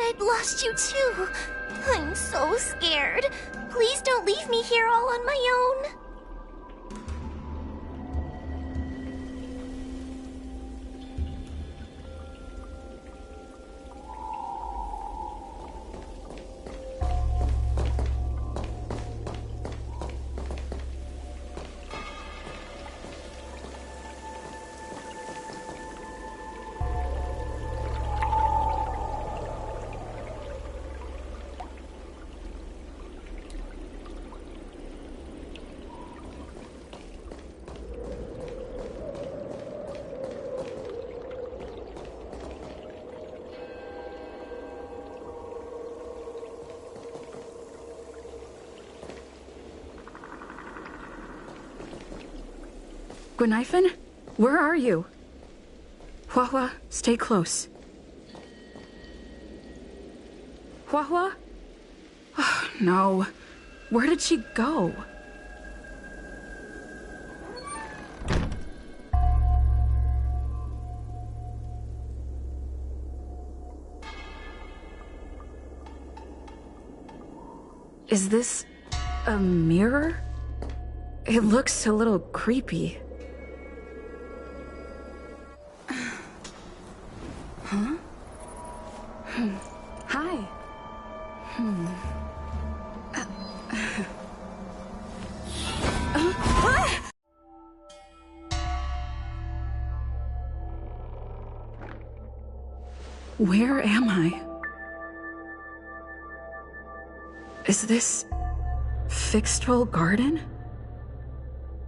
I'd lost you too. I'm so scared. Please don't leave me here all on my own. Gweniphen? Where are you? Huahua, stay close. Huahua? Oh, no. Where did she go? Is this a mirror? It looks a little creepy. Huh? Hi. Where am I? Is this Fixtrol Garden?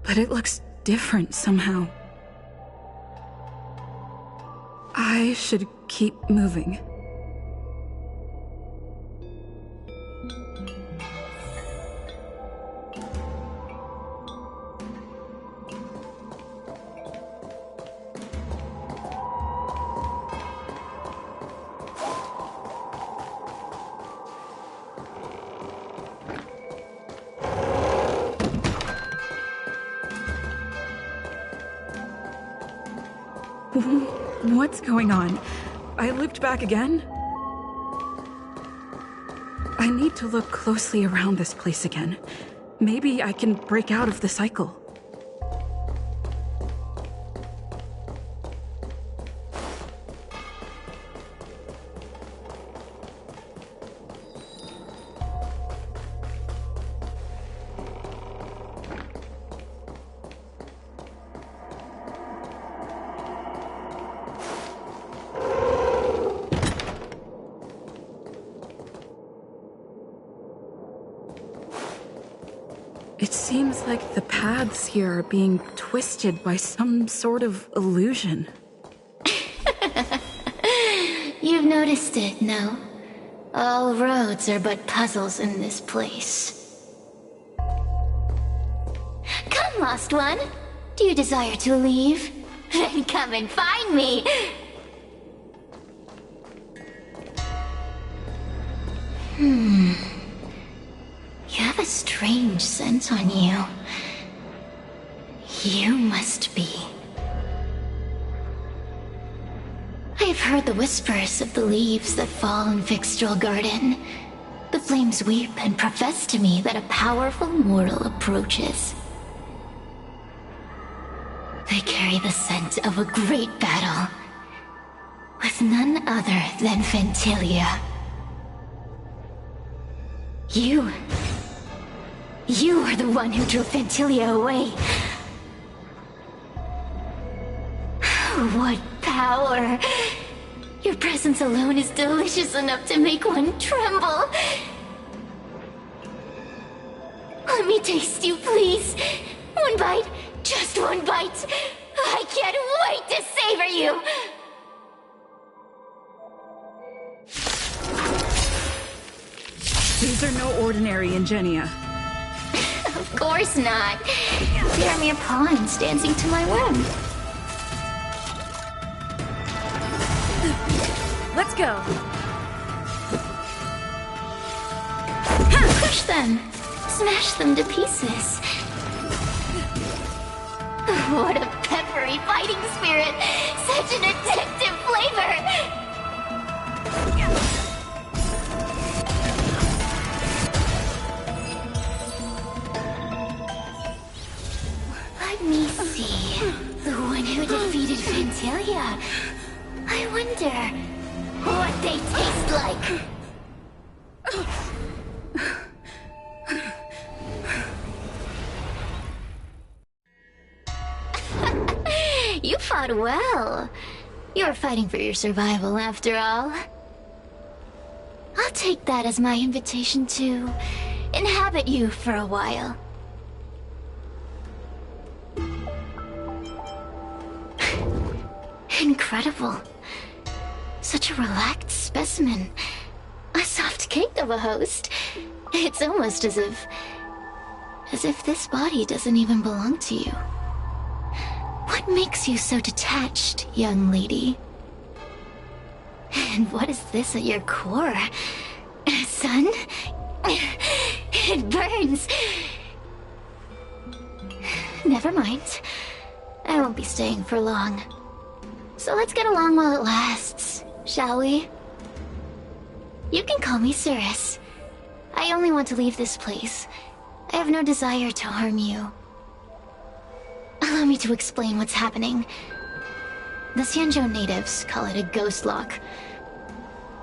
But it looks different somehow. I should keep moving. What's going on? I looped back again? I need to look closely around this place again. Maybe I can break out of the cycle. It seems like the paths here are being twisted by some sort of illusion. You've noticed it, no? All roads are but puzzles in this place. Come, Lost One. Do you desire to leave? Then come and find me! You have a strange scent on you. You must be... I have heard the whispers of the leaves that fall in Fixtrol Garden. The flames weep and profess to me that a powerful mortal approaches. They carry the scent of a great battle, with none other than Ventilia. You are the one who drove Ventilia away. What power! Your presence alone is delicious enough to make one tremble. Let me taste you, please. One bite, just one bite. I can't wait to savor you. These are no ordinary Ingenia. Of course not. They are mere pawns dancing to my whim. Let's go. Crush them. Smash them to pieces. What a peppery fighting spirit. Such an addictive flavor. wonder what they taste like. You fought well. You're fighting for your survival, after all. I'll take that as my invitation to inhabit you for a while. Incredible. Such a relaxed specimen. A soft cake of a host. It's almost as if this body doesn't even belong to you. What makes you so detached, young lady? And what is this at your core? Sun? It burns. Never mind. I won't be staying for long. So let's get along while it lasts, shall we? You can call me Cirrus. I only want to leave this place. I have no desire to harm you. Allow me to explain what's happening. The Xianzhou natives call it a ghost lock.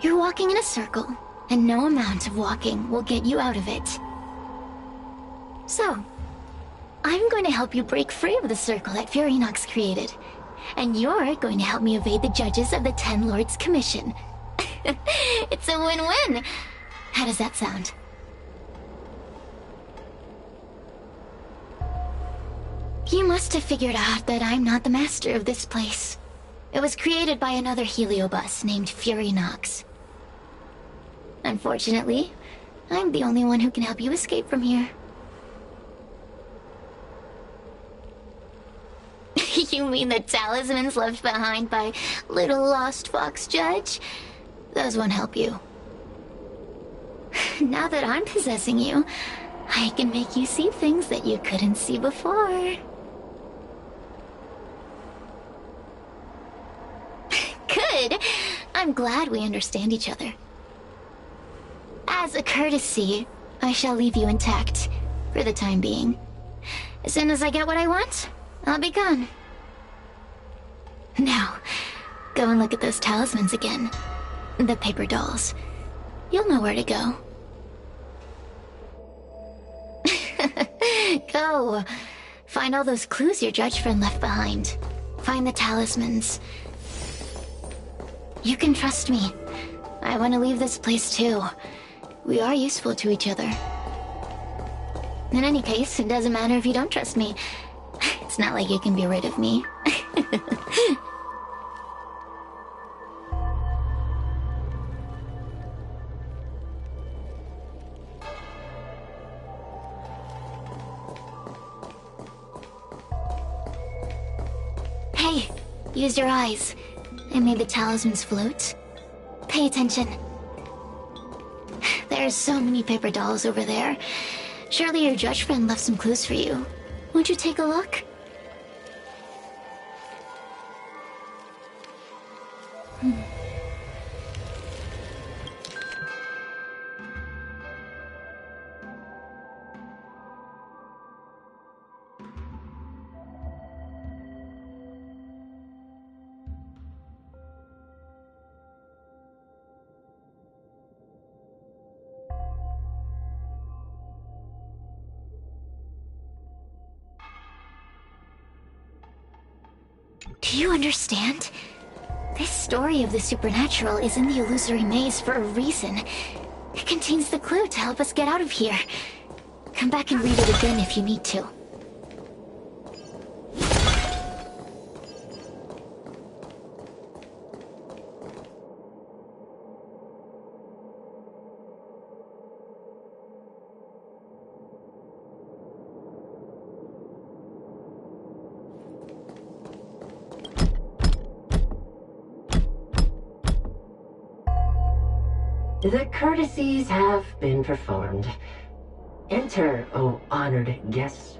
You're walking in a circle, and no amount of walking will get you out of it. So, I'm going to help you break free of the circle that Furinox created. And you're going to help me evade the judges of the Ten Lords Commission. It's a win-win! How does that sound? You must have figured out that I'm not the master of this place. It was created by another Heliobus named Furinox. Unfortunately, I'm the only one who can help you escape from here. You mean the talismans left behind by little lost fox judge? Those won't help you. Now that I'm possessing you, I can make you see things that you couldn't see before. Good. I'm glad we understand each other. As a courtesy, I shall leave you intact, for the time being. As soon as I get what I want, I'll be gone. Now, go and look at those talismans again. The paper dolls. You'll know where to go. Go. Find all those clues your judge friend left behind. Find the talismans. You can trust me. I want to leave this place too. We are useful to each other. In any case, it doesn't matter if you don't trust me. It's not like you can be rid of me. Hey, use your eyes. I made the talismans float. Pay attention. There's so many paper dolls over there. Surely your judge friend left some clues for you. Won't you take a look? Do you understand? This story of the supernatural is in the illusory maze for a reason. It contains the clue to help us get out of here. Come back and read it again if you need to. The courtesies have been performed. Enter, O honored guests.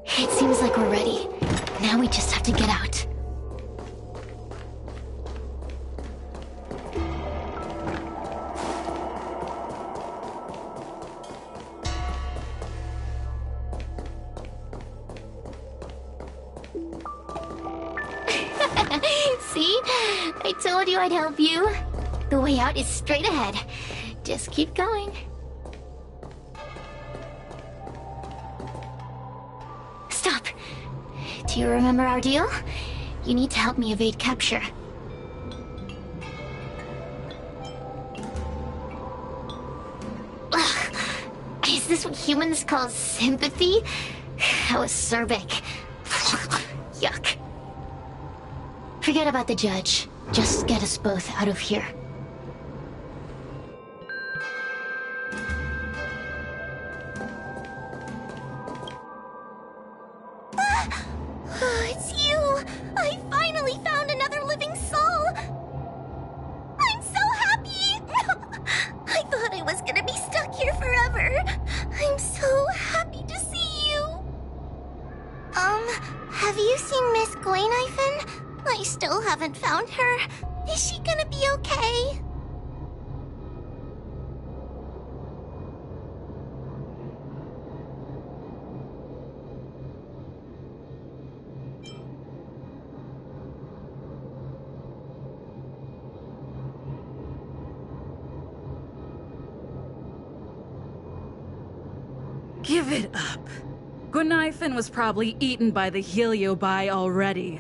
It seems like we're ready. Now we just have to get out. See? I told you I'd help you. The way out is straight ahead. Just keep going. Stop. Do you remember our deal? You need to help me evade capture. Ugh. Is this what humans call sympathy? How acerbic. Yuck. Forget about the judge. Just get us both out of here. It's you! I finally found another living soul! I'm so happy! I thought I was gonna be stuck here forever. I'm so happy to see you. Have you seen Miss Gwayniphen? I still haven't found her. Is she gonna be okay? Give it up. Gwayniphen was probably eaten by the Heliobi already.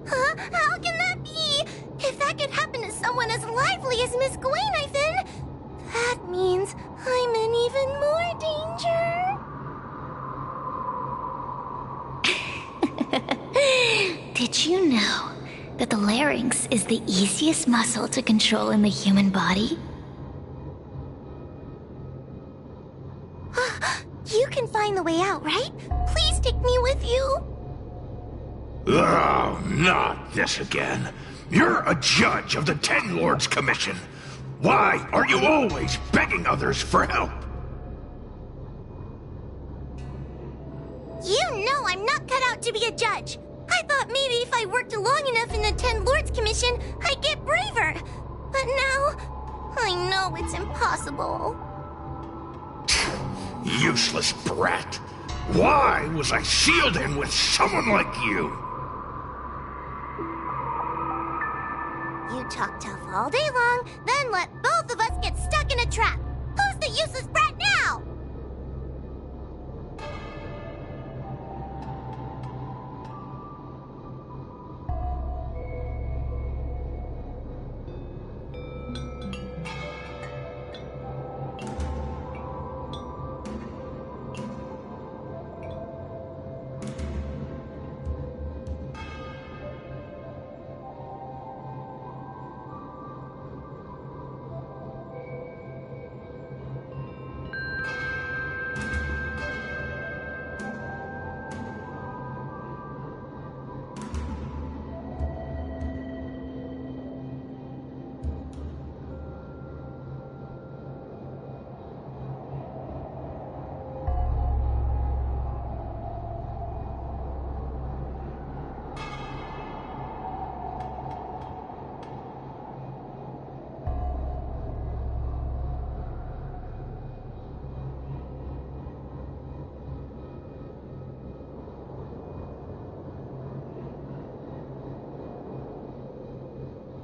Huh? How can that be? If that could happen to someone as lively as Miss Gwayniphen, that means I'm in even more danger. Did you know that the larynx is the easiest muscle to control in the human body? You can find the way out, right? Please take me with you. Oh, not this again. You're a judge of the Ten Lords Commission. Why are you always begging others for help? You know I'm not cut out to be a judge. I thought maybe if I worked long enough in the Ten Lords Commission, I'd get braver. But now, I know it's impossible. Useless brat. Why was I sealed in with someone like you? You talk tough all day long, then let both of us get stuck in a trap. Who's the useless brat now?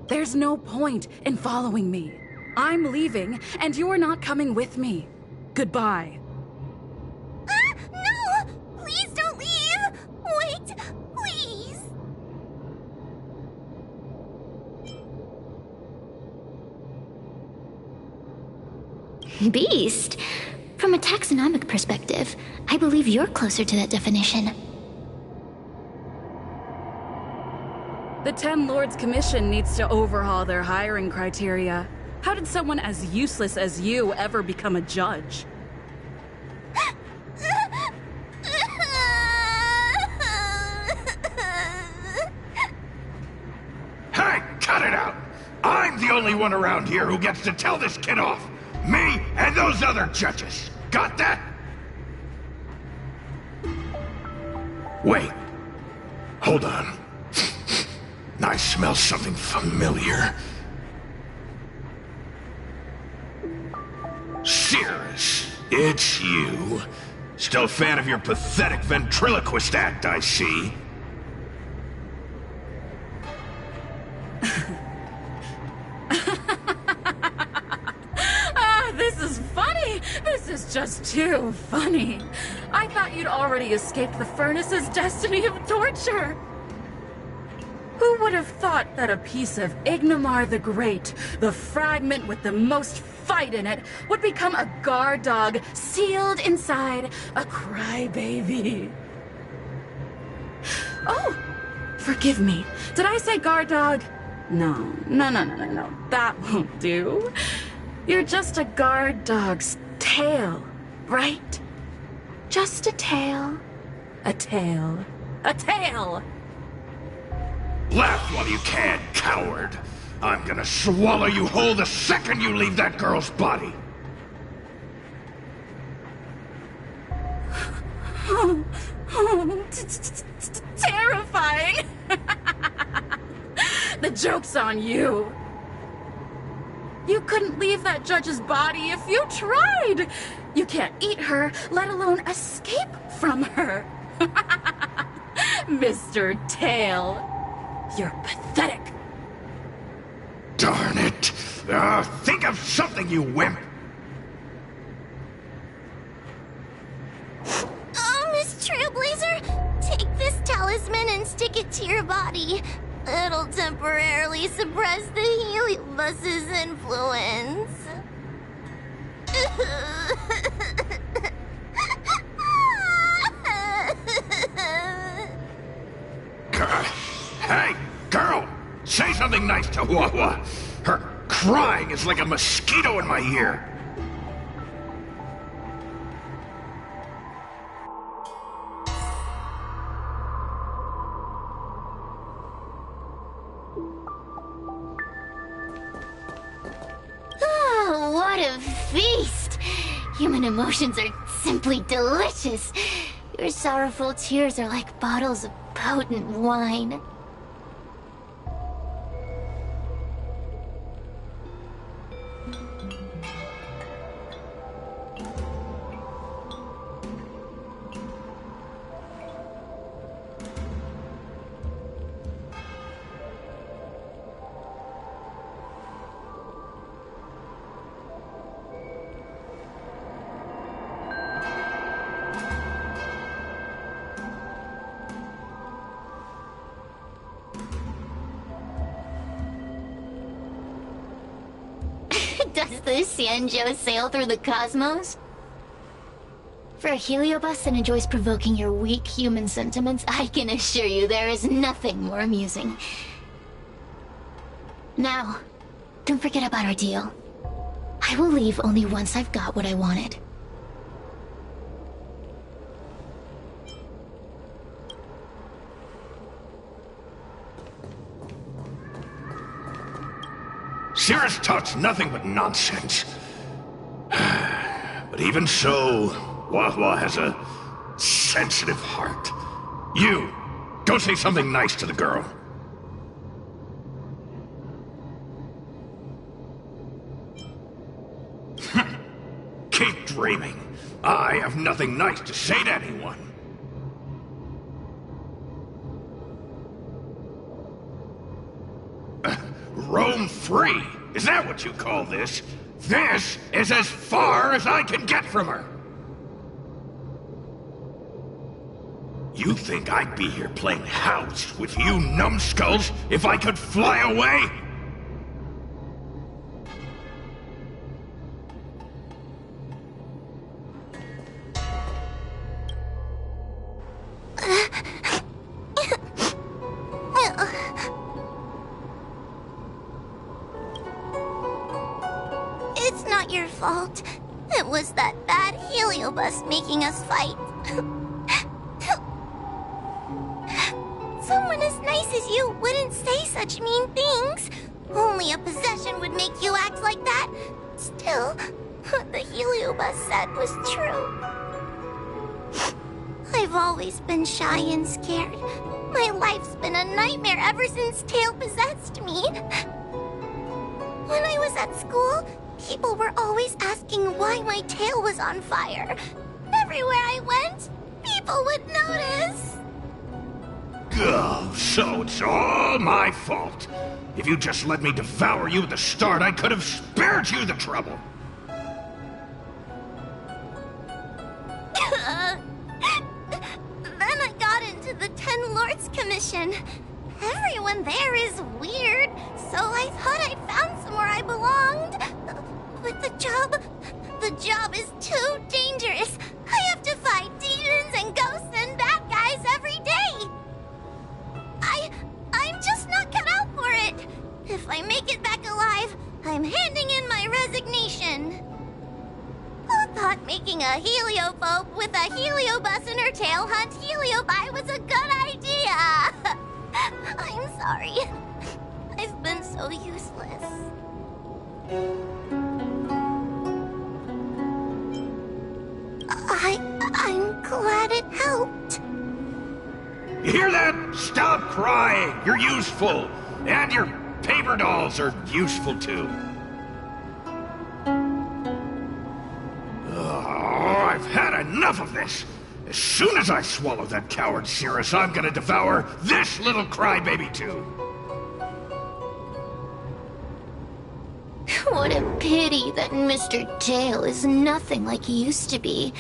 There's no point in following me. I'm leaving, and you're not coming with me. Goodbye. No! Please don't leave! Wait, please! Beast? From a taxonomic perspective, I believe you're closer to that definition. The Ten Lords Commission needs to overhaul their hiring criteria. How did someone as useless as you ever become a judge? Hey, cut it out! I'm the only one around here who gets to tell this kid off. Me and those other judges. Got that? Wait. Hold on. I smell something familiar. Cirrus, it's you. Still a fan of your pathetic ventriloquist act, I see. This is just too funny. I thought you'd already escaped the furnace's destiny of torture. Who would have thought that a piece of Ignomar the Great, the fragment with the most fight in it, would become a guard dog sealed inside a crybaby? Oh, forgive me. Did I say guard dog? No. That won't do. You're just a guard dog's tail, right? Just a tail. A tail. A tail! Laugh while you can, coward. I'm gonna swallow you whole the second you leave that girl's body. Terrifying! The joke's on you. You couldn't leave that judge's body if you tried. You can't eat her, let alone escape from her. Mr. Tail, you're pathetic. Darn it. Think of something, you wimp. Oh, Miss Trailblazer, take this talisman and stick it to your body. It'll temporarily suppress the Heliobus's influence. Hey, girl! Say something nice to Wawa. Her crying is like a mosquito in my ear. Oh, what a feast! Human emotions are simply delicious. Your sorrowful tears are like bottles of potent wine. Does the Xianzhou sail through the cosmos? For a Heliobus that enjoys provoking your weak human sentiments, I can assure you there is nothing more amusing. Now, don't forget about our deal. I will leave only once I've got what I wanted. Cirrus talks nothing but nonsense. But even so, Wawa has a sensitive heart. You, go say something nice to the girl. Keep dreaming. I have nothing nice to say to anyone. Roam free? Is that what you call this? This is as far as I can get from her. You think I'd be here playing house with you numbskulls if I could fly away? It's not your fault. It was that bad Heliobus making us fight. Someone as nice as you wouldn't say such mean things. Only a possession would make you act like that. Still, what the Heliobus said was true. I've always been shy and scared. My life's been a nightmare ever since Tail possessed me. When I was at school, people were always asking why my tail was on fire. Everywhere I went, people would notice. Oh, so it's all my fault. If you just let me devour you at the start, I could have spared you the trouble. Then I got into the Ten Lords Commission. Everyone there is weird, so I thought I'd found somewhere I belonged. But the job is too dangerous. I have to fight demons and ghosts and bad guys every day. I'm just not cut out for it. If I make it back alive, I'm handing in my resignation. Who thought making a heliophobe with a heliobus in her tail hunt heliobi was a good idea? I'm sorry. I've been so useless. I'm glad it helped. You hear that? Stop crying! You're useful! And your paper dolls are useful too. Oh, I've had enough of this! As soon as I swallow that coward Cirrus, I'm gonna devour this little crybaby too! What a pity that Mr. Tail is nothing like he used to be.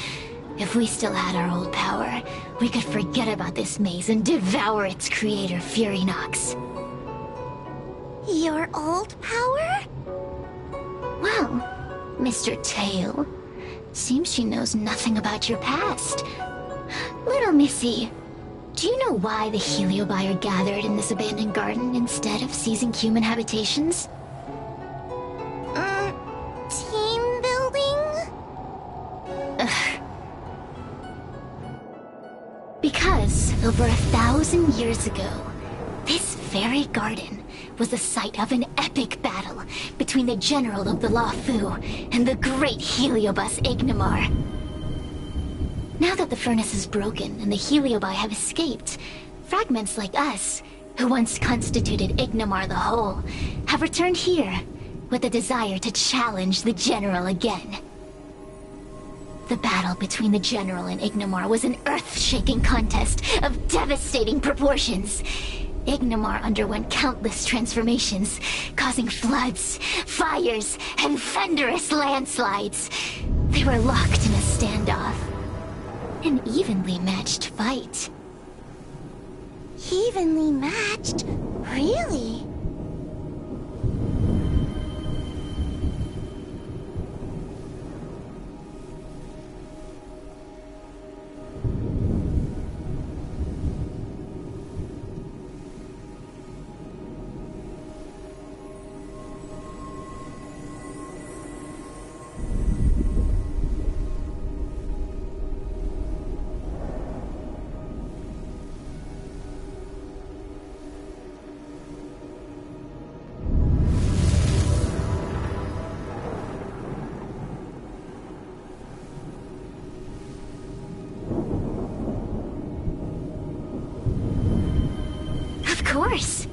If we still had our old power, we could forget about this maze and devour its creator, Furynox. Your old power? Well, Mr. Tail, seems she knows nothing about your past. Little Missy, do you know why the Heliobi are gathered in this abandoned garden instead of seizing human habitations? Team building? Because over 1,000 years ago, this very garden was the site of an epic battle between the General of the Luofu and the great Heliobus Ignimar. Now that the furnace is broken and the Heliobi have escaped, fragments like us, who once constituted Ignimar the Whole, have returned here with the desire to challenge the General again. The battle between the General and Ignimar was an earth-shaking contest of devastating proportions. Ignimar underwent countless transformations, causing floods, fires, and thunderous landslides. They were locked in a standoff. An evenly matched fight. Evenly matched? Really? Of course.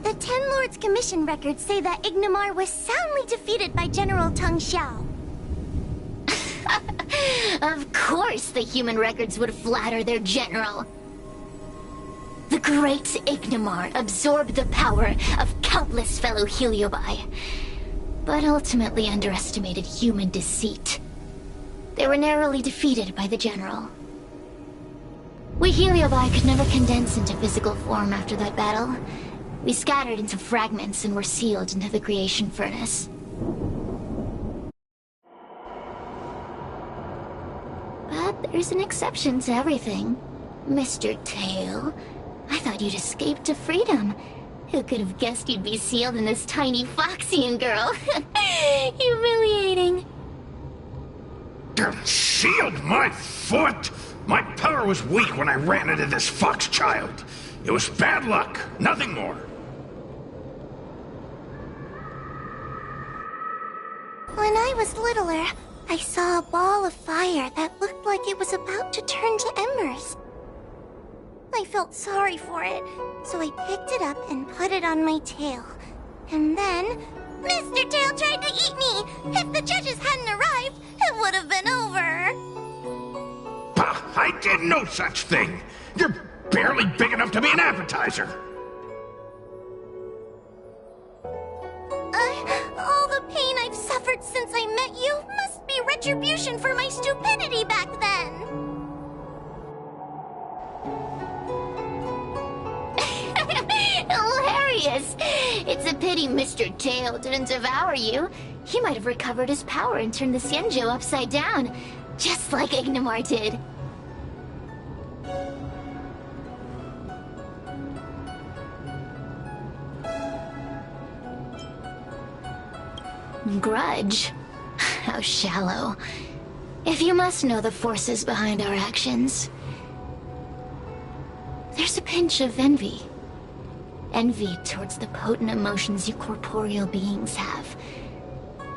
The Ten Lords Commission records say that Ignimar was soundly defeated by General Teng Xiao. Of course the human records would flatter their general. The great Ignimar absorbed the power of countless fellow Heliobi, but ultimately underestimated human deceit. They were narrowly defeated by the general. We Heliobi could never condense into physical form after that battle. We scattered into fragments and were sealed into the creation furnace. But there's an exception to everything. Mr. Tail, I thought you'd escaped to freedom. Who could have guessed you'd be sealed in this tiny Foxian girl? Humiliating. Sealed my foot? My power was weak when I ran into this fox child. It was bad luck, nothing more. When I was littler, I saw a ball of fire that looked like it was about to turn to embers. I felt sorry for it, so I picked it up and put it on my tail. And then, Mr. Tail tried to eat me! If the judges hadn't arrived, it would have been over! Bah, I did no such thing! You're barely big enough to be an appetizer! All the pain I've suffered since I met you must be retribution retribution for my stupidity back then. Hilarious! It's a pity Mr. Tail didn't devour you. He might have recovered his power and turned the Xianzhou upside down, just like Ignimar did. Grudge? How shallow. If you must know the forces behind our actions, there's a pinch of envy. Envy towards the potent emotions you corporeal beings have.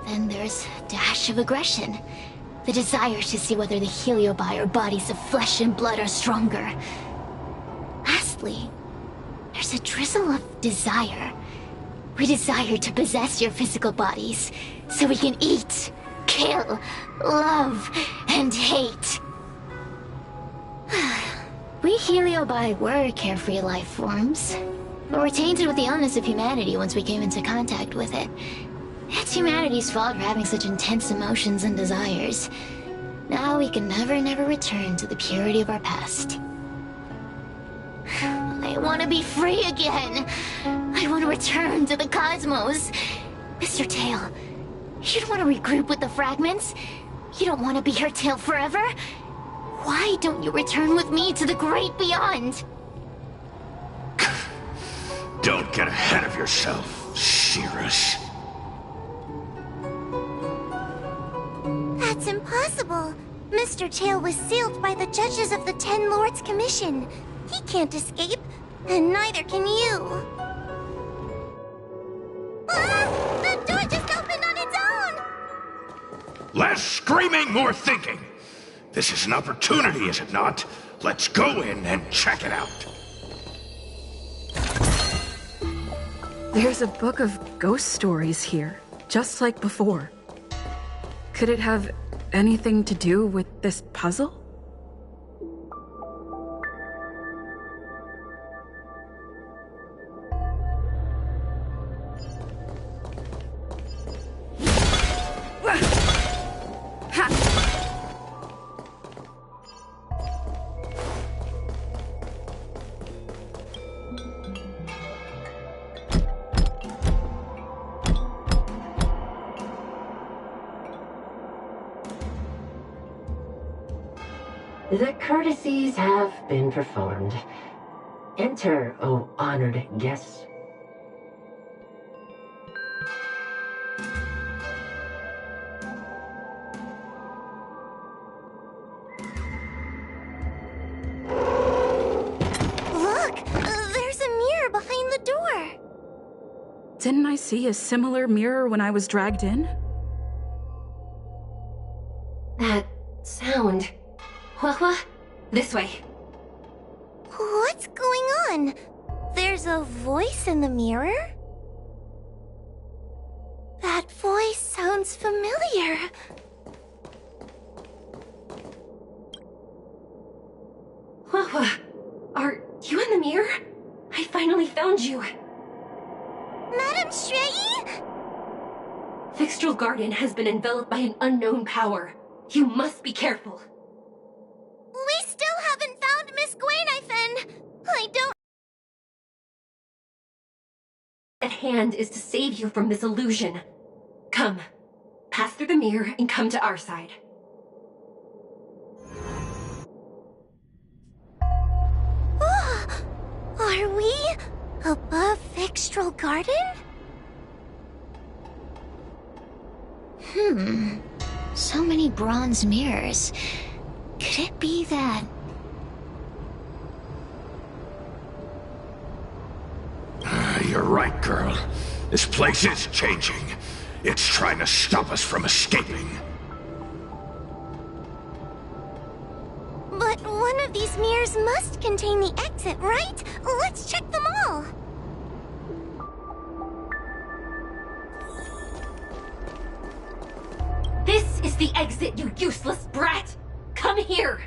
Then there's a dash of aggression. The desire to see whether the Heliobi or bodies of flesh and blood are stronger. Lastly, there's a drizzle of desire. We desire to possess your physical bodies, so we can eat, kill, love, and hate. We Heliobi were carefree life forms, but were tainted with the illness of humanity once we came into contact with it. It's humanity's fault for having such intense emotions and desires. Now we can never return to the purity of our past. I want to be free again. I want to return to the cosmos. Mr. Tail, you don't want to regroup with the fragments? You don't want to be her tail forever? Why don't you return with me to the great beyond? Don't get ahead of yourself, Cirrus. That's impossible. Mr. Tail was sealed by the judges of the Ten Lords Commission. He can't escape, and neither can you. Ah! The door just opened on its own! Less screaming, more thinking. This is an opportunity, is it not? Let's go in and check it out. There's a book of ghost stories here, just like before. Could it have anything to do with this puzzle? The courtesies have been performed. Enter, O honored guests. Look! There's a mirror behind the door! Didn't I see a similar mirror when I was dragged in? That sound. Hua, this way. What's going on? There's a voice in the mirror? That voice sounds familiar. Hua, are you in the mirror? I finally found you. Madame Shrei? Fixtral Garden has been enveloped by an unknown power. You must be careful. We still haven't found Miss Gwainifin. I don't... At hand is to save you from this illusion. Come, pass through the mirror and come to our side. Are we above Fixtral Garden? So many bronze mirrors. Could it be that... You're right, girl. This place is changing. It's trying to stop us from escaping. But one of these mirrors must contain the exit, right? Let's check them all. This is the exit, you useless brat! Come here!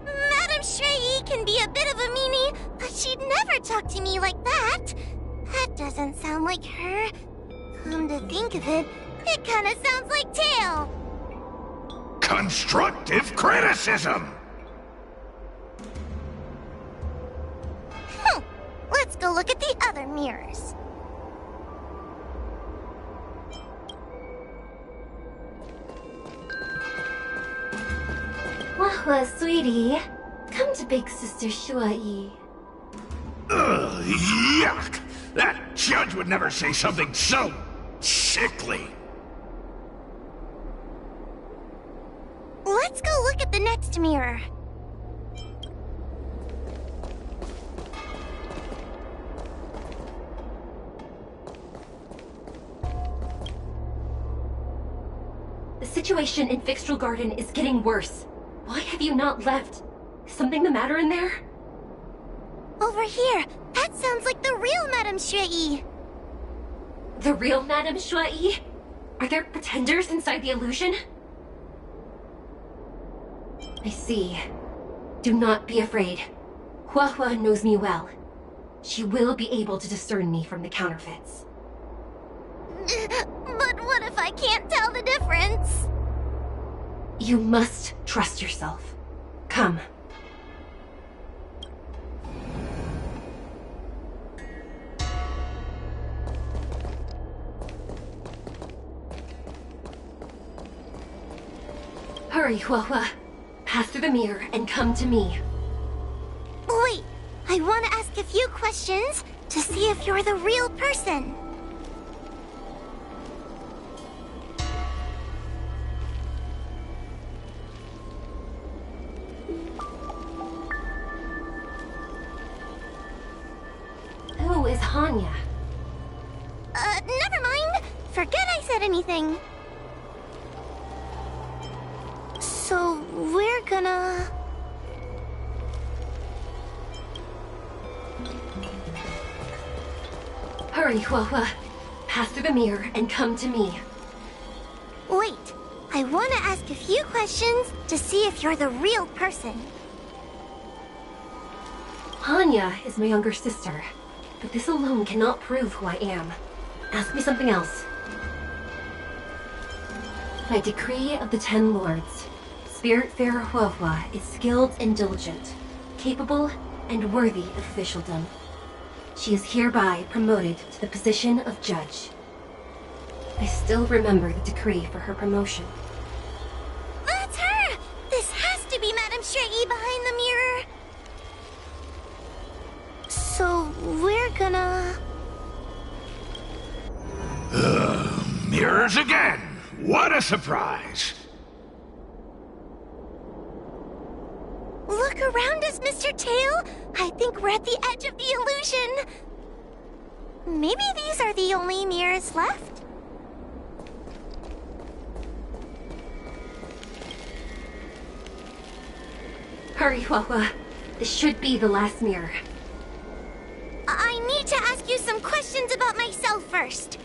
Madame Shrei can be a bit of a meanie, but she'd never talk to me like that. That doesn't sound like her. Come to think of it, It kinda sounds like Tail. Constructive criticism! Let's go look at the other mirrors. Wahwa, sweetie. Come to Big Sister Shuai. Ugh, yuck! That judge would never say something so sickly. Let's go look at the next mirror. The situation in Fixtral Garden is getting worse. Why have you not left? Is something the matter in there? Over here. That sounds like the real Madame Shui. The real Madame Shuai? Are there pretenders inside the illusion? I see. Do not be afraid. Huahua knows me well. She will be able to discern me from the counterfeits. But what if I can't tell the difference? You must trust yourself. Come. Hurry, Huahua. Pass through the mirror and come to me. Wait, I want to ask a few questions to see if you're the real person. Who is Hanya? Never mind. Forget I said anything. So, we're gonna... Hurry, Huahua. Pass through the mirror and come to me. Wait, I want to ask a few questions to see if you're the real person. Hanya is my younger sister, but this alone cannot prove who I am. Ask me something else. By decree of the Ten Lords, Spiritfarer Huahua is skilled and diligent, capable and worthy of officialdom. She is hereby promoted to the position of judge. I still remember the decree for her promotion. That's her! This has to be Madame Shui behind the mirror. So, we're gonna... Mirrors again! What a surprise! Look around us, Mr. Tail! I think we're at the edge of the illusion. Maybe these are the only mirrors left? Hurry, Huahua. This should be the last mirror. I need to ask you some questions about myself first.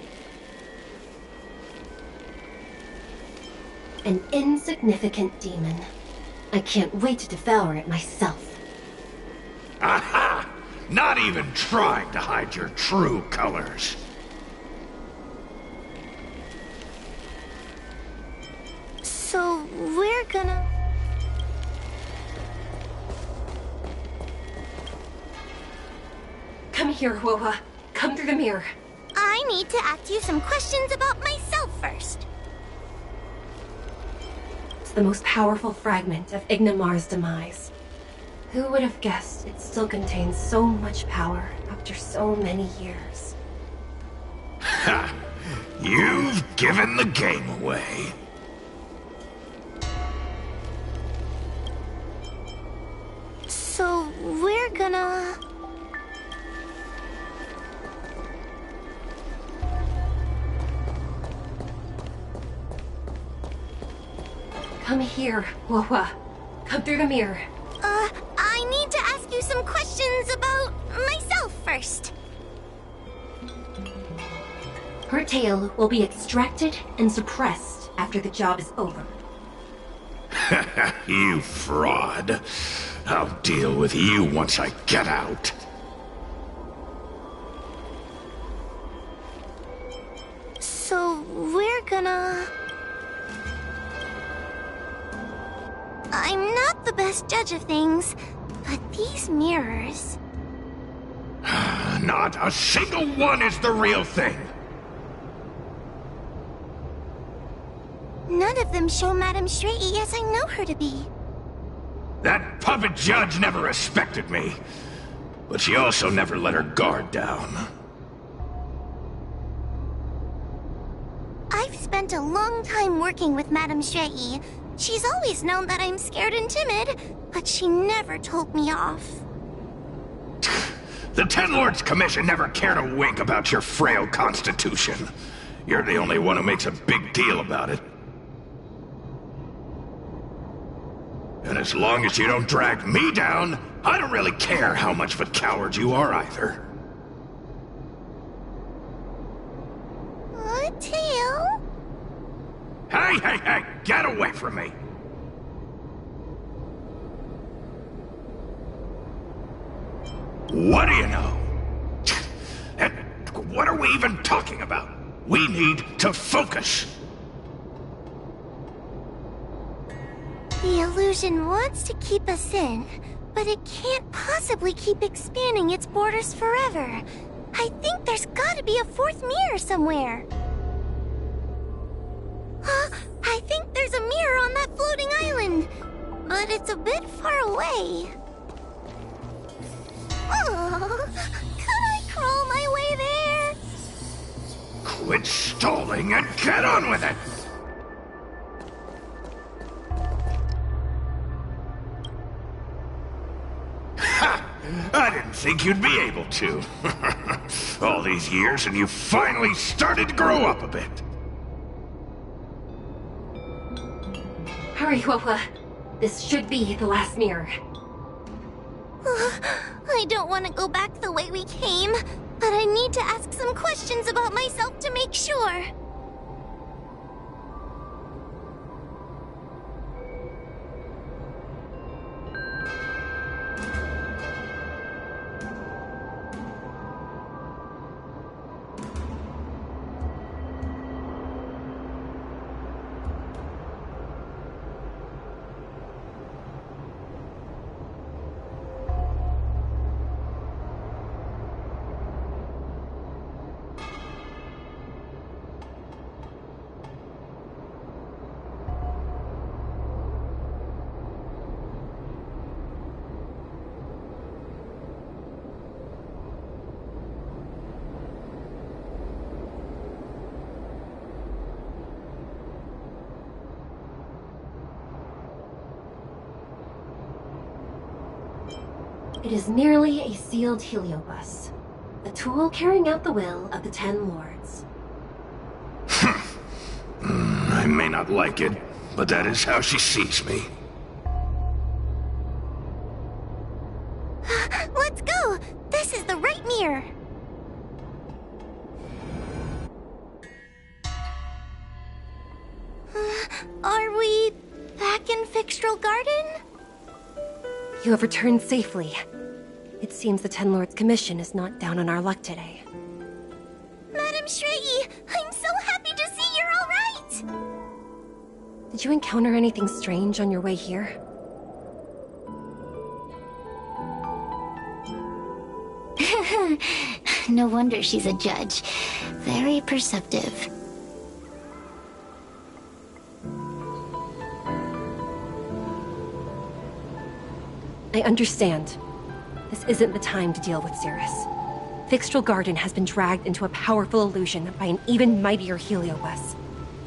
An insignificant demon. I can't wait to devour it myself. Aha! Not even trying to hide your true colors. So, we're gonna... Come here, Huahua. Come through the mirror. I need to ask you some questions about myself first. It's the most powerful fragment of Ignimar's demise. Who would have guessed it still contains so much power after so many years? Ha! You've given the game away. So, we're gonna... Come here, Huahua. Come through the mirror. I need to ask you some questions about myself first. Her tail will be extracted and suppressed after the job is over. You fraud. I'll deal with you once I get out. So, we're gonna... I'm not the best judge of things, but these mirrors... Not a single one is the real thing. None of them show Madame Shrei as I know her to be. That puppet judge never respected me, but she also never let her guard down. I've spent a long time working with Madame Shrei. She's always known that I'm scared and timid, but she never told me off. The Ten Lords Commission never cared a wink about your frail constitution. You're the only one who makes a big deal about it. And as long as you don't drag me down, I don't really care how much of a coward you are either. Tail? Hey, get away from me! What do you know? And what are we even talking about? We need to focus. The illusion wants to keep us in, but it can't possibly keep expanding its borders forever. I think there's gotta be a fourth mirror somewhere. I think there's a mirror on that floating island, but it's a bit far away. Oh, could I crawl my way there? Quit stalling and get on with it! Ha! I didn't think you'd be able to. All these years and you finally started to grow up a bit. Hurry, Huohua. This should be the last mirror. I don't want to go back the way we came, but I need to ask some questions about myself to make sure. It is merely a sealed heliobus, a tool carrying out the will of the Ten Lords. I may not like it, but that is how she sees me. Let's go! This is the right mirror! Are we back in Fixtral Garden? You have returned safely. It seems the Ten Lords Commission is not down on our luck today. Madame Shrei, I'm so happy to see you're all right! Did you encounter anything strange on your way here? No wonder she's a judge. Very perceptive. I understand. This isn't the time to deal with Cirrus. Fixtral Garden has been dragged into a powerful illusion by an even mightier heliobus,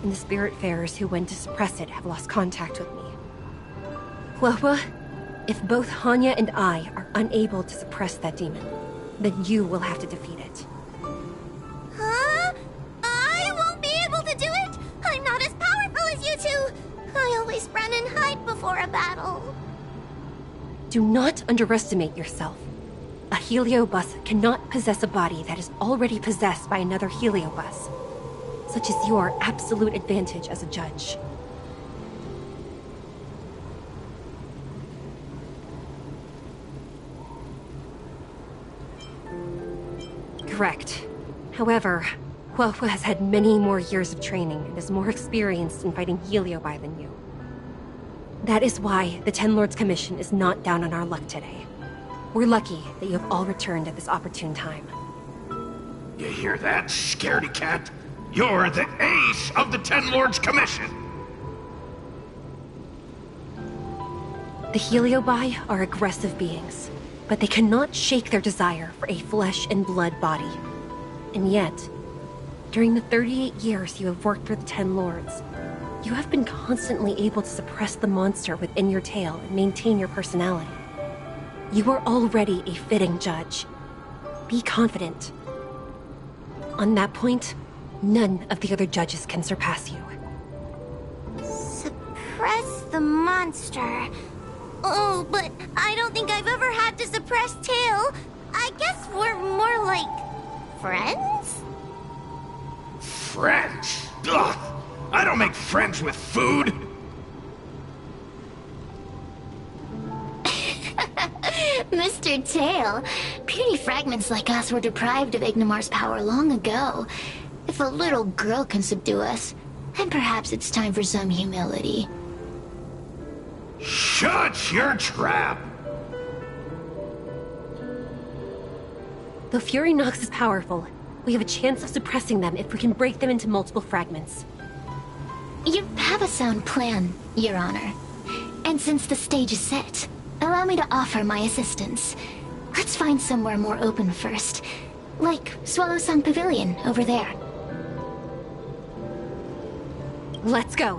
and the Spiritfarers who went to suppress it have lost contact with me. Huohua, if both Hanya and I are unable to suppress that demon, then you will have to defeat it. Huh? I won't be able to do it! I'm not as powerful as you two! I always run and hide before a battle. Do not underestimate yourself. A heliobus cannot possess a body that is already possessed by another heliobus. Such is your absolute advantage as a judge. Correct. However, Huohua has had many more years of training and is more experienced in fighting heliobi than you. That is why the Ten Lords Commission is not down on our luck today. We're lucky that you have all returned at this opportune time. You hear that, scaredy cat? You're the ace of the Ten Lords Commission! The Heliobi are aggressive beings, but they cannot shake their desire for a flesh and blood body. And yet, during the 38 years you have worked for the Ten Lords, you have been constantly able to suppress the monster within your tail and maintain your personality. You are already a fitting judge. Be confident. On that point, none of the other judges can surpass you. Suppress the monster. Oh, but I don't think I've ever had to suppress Tail. I guess we're more like friends? Friends? Ugh! I don't make friends with food! Mr. Tail, puny fragments like us were deprived of Ignimar's power long ago. If a little girl can subdue us, then perhaps it's time for some humility. Shut your trap! Though Fury Nox is powerful, we have a chance of suppressing them if we can break them into multiple fragments. You have a sound plan, Your Honor. And since the stage is set, allow me to offer my assistance. Let's find somewhere more open first. Like Swallow Song Pavilion, over there. Let's go.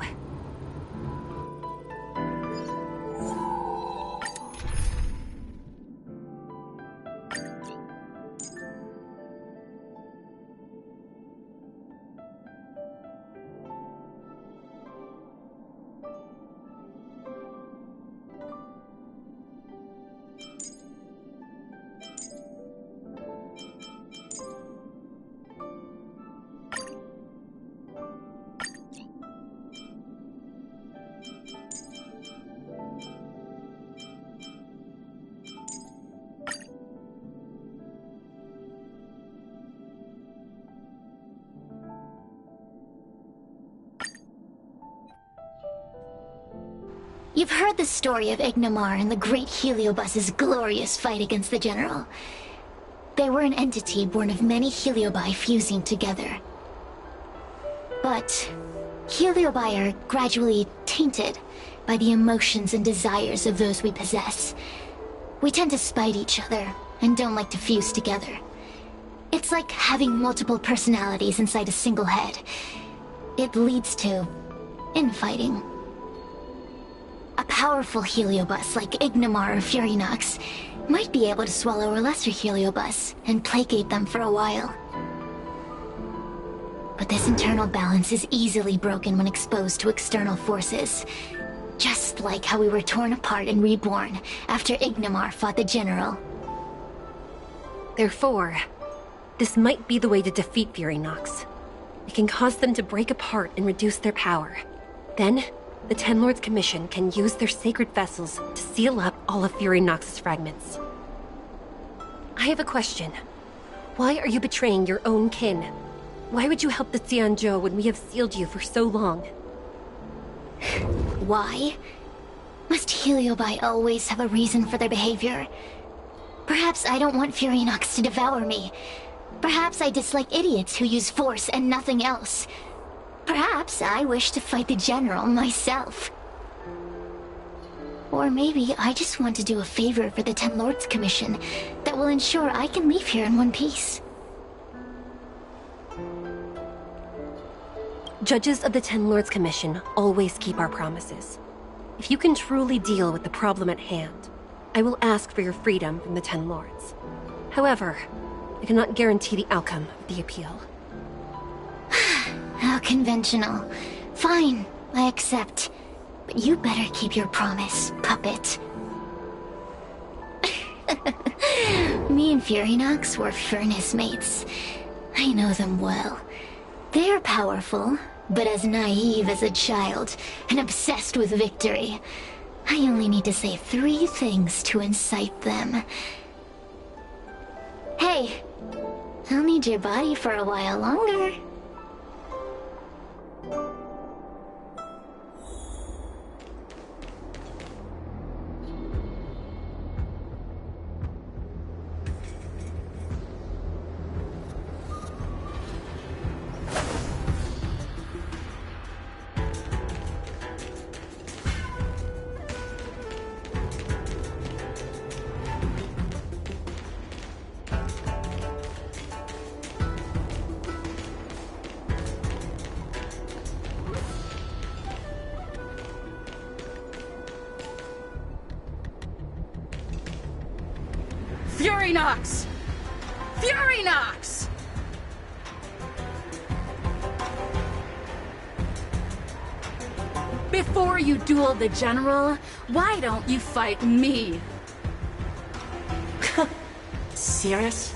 You've heard the story of Ignimar and the great Heliobus's glorious fight against the General. They were an entity born of many Heliobi fusing together. But Heliobi are gradually tainted by the emotions and desires of those we possess. We tend to spite each other and don't like to fuse together. It's like having multiple personalities inside a single head. It leads to infighting. A powerful Heliobus like Ignimar or Fury Nox might be able to swallow a lesser Heliobus and placate them for a while. But this internal balance is easily broken when exposed to external forces. Just like how we were torn apart and reborn after Ignimar fought the General. Therefore, this might be the way to defeat Fury Nox. We can cause them to break apart and reduce their power. Then, the Ten Lords Commission can use their sacred vessels to seal up all of Fury Nox's fragments. I have a question. Why are you betraying your own kin? Why would you help the Xianzhou when we have sealed you for so long? Why? Must Heliobi always have a reason for their behavior? Perhaps I don't want Fury Nox to devour me. Perhaps I dislike idiots who use force and nothing else. Perhaps I wish to fight the General myself. Or maybe I just want to do a favor for the Ten Lords Commission that will ensure I can leave here in one piece. Judges of the Ten Lords Commission always keep our promises. If you can truly deal with the problem at hand, I will ask for your freedom from the Ten Lords. However, I cannot guarantee the outcome of the appeal. How conventional. Fine, I accept. But you better keep your promise, puppet. Me and Fury Nox were furnace mates. I know them well. They're powerful, but as naive as a child, and obsessed with victory. I only need to say 3 things to incite them. Hey, I'll need your body for a while longer. Furynox! Furynox! Before you duel the General, why don't you fight me? Cirrus?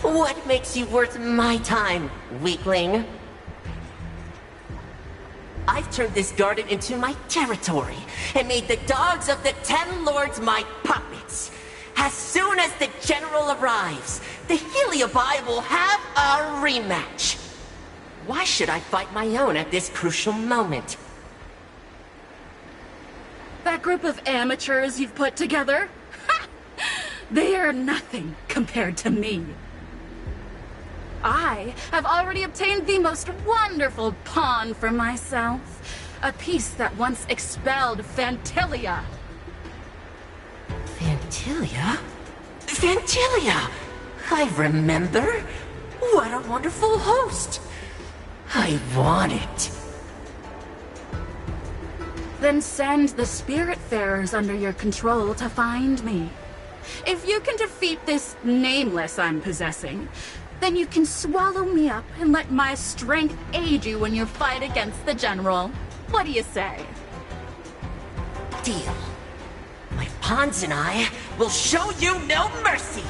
What makes you worth my time, weakling? I've turned this garden into my territory and made the dogs of the Ten Lords my puppets. As soon as the General arrives, the Heliobi will have a rematch. Why should I fight my own at this crucial moment? That group of amateurs you've put together? Ha! They are nothing compared to me. I have already obtained the most wonderful pawn for myself. A piece that once expelled Phantilia. Phantilia? Phantilia! I remember. What a wonderful host. I want it. Then send the Spiritfarers under your control to find me. If you can defeat this nameless I'm possessing, then you can swallow me up and let my strength aid you in your fight against the General. What do you say? Deal. My pawns and I will show you no mercy.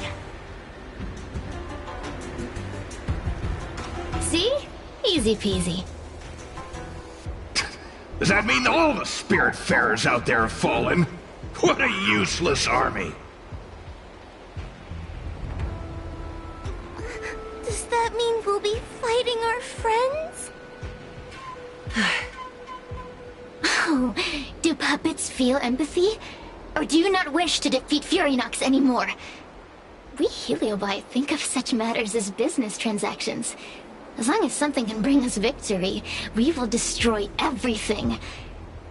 See? Easy peasy. Does that mean all the Spiritfarers out there have fallen? What a useless army! Does that mean we'll be fighting our friends? Oh, do puppets feel empathy? Or do you not wish to defeat Furynox anymore? We Heliobi think of such matters as business transactions. As long as something can bring us victory, we will destroy everything.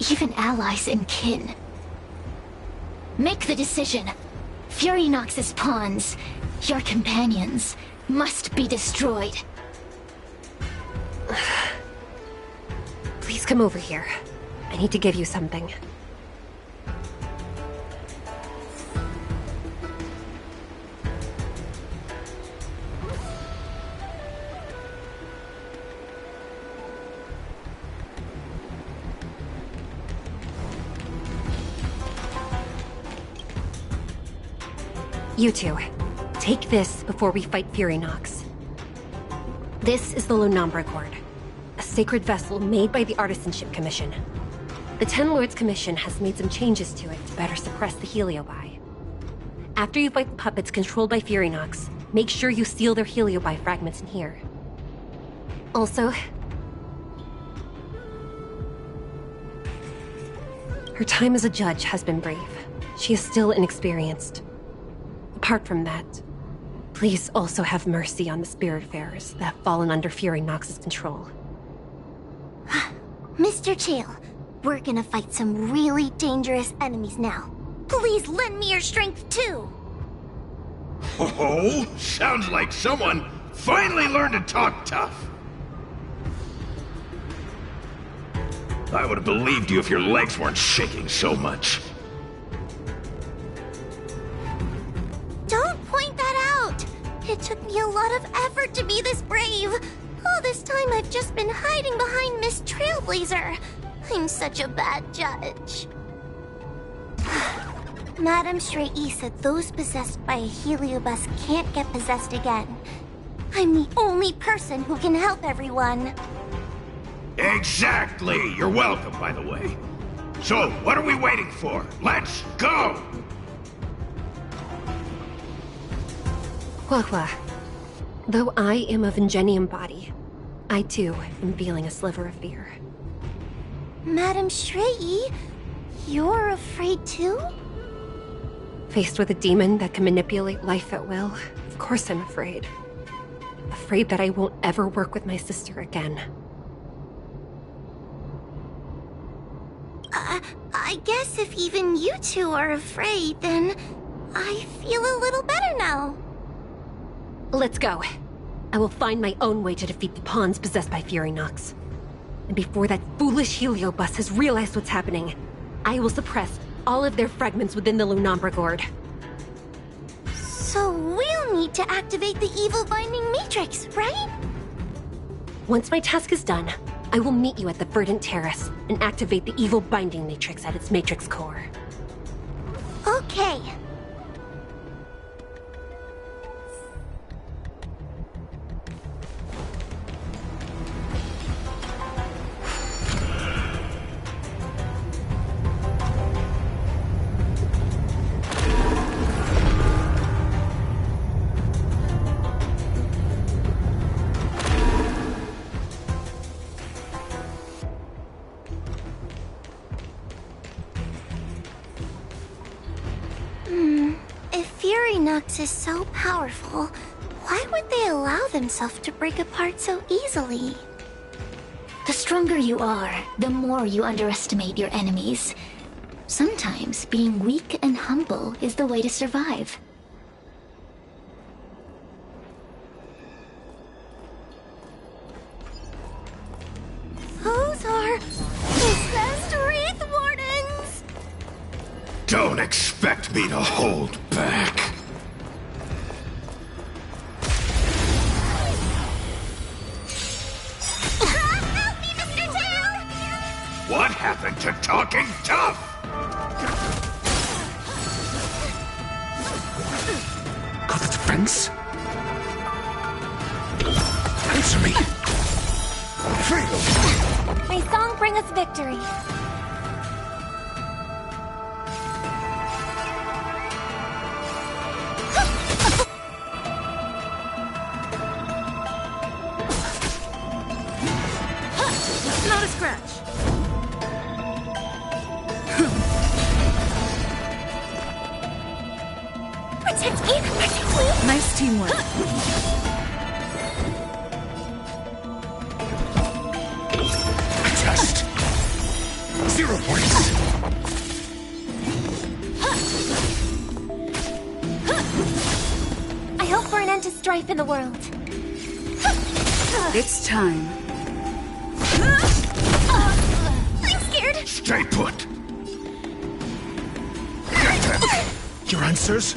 Even allies and kin. Make the decision. Furynox's pawns, your companions, must be destroyed. Please come over here. I need to give you something. You two, take this before we fight Furynox. This is the Lunombra Gourd, a sacred vessel made by the Artisanship Commission. The Ten Lords Commission has made some changes to it to better suppress the Heliobi. After you fight the puppets controlled by Furynox, make sure you seal their Heliobi fragments in here. Also, her time as a judge has been brief. She is still inexperienced. Apart from that, please also have mercy on the Spiritfarers that have fallen under Furynox's control. Mr. Chael, we're gonna fight some really dangerous enemies now. Please lend me your strength too! Oh, sounds like someone finally learned to talk tough. I would have believed you if your legs weren't shaking so much. Don't point that out! It took me a lot of effort to be this brave. All this time I've just been hiding behind Miss Trailblazer. I'm such a bad judge. Madame Straight-E said those possessed by a Heliobus can't get possessed again. I'm the only person who can help everyone. Exactly! You're welcome, by the way. So, what are we waiting for? Let's go! Huohuo, though I am of Ingenium body, I too am feeling a sliver of fear. Madame Straight-E, you're afraid too? Faced with a demon that can manipulate life at will, of course I'm afraid. Afraid that I won't ever work with my sister again. I guess if even you two are afraid, then I feel a little better now. Let's go. I will find my own way to defeat the pawns possessed by Furynox. And before that foolish Heliobus has realized what's happening, I will suppress all of their fragments within the Lunombra Gourd. So we'll need to activate the evil binding matrix, right? Once my task is done, I will meet you at the Verdant Terrace and activate the evil binding matrix at its matrix core. Okay. If Furynox is so powerful, why would they allow themselves to break apart so easily? The stronger you are, the more you underestimate your enemies. Sometimes being weak and humble is the way to survive. Those are possessed Wraith Wardens! Don't expect me to hold back. Help me, Mr. Tail! What happened to talking tough? Got a defense? Answer me. Fail. May song bring us victory. Not a scratch. Protect me, protect me! Nice teamwork. Test. 0 points. I hope for an end to strife in the world. It's time. I'm scared! Stay put. Get them. Your answers?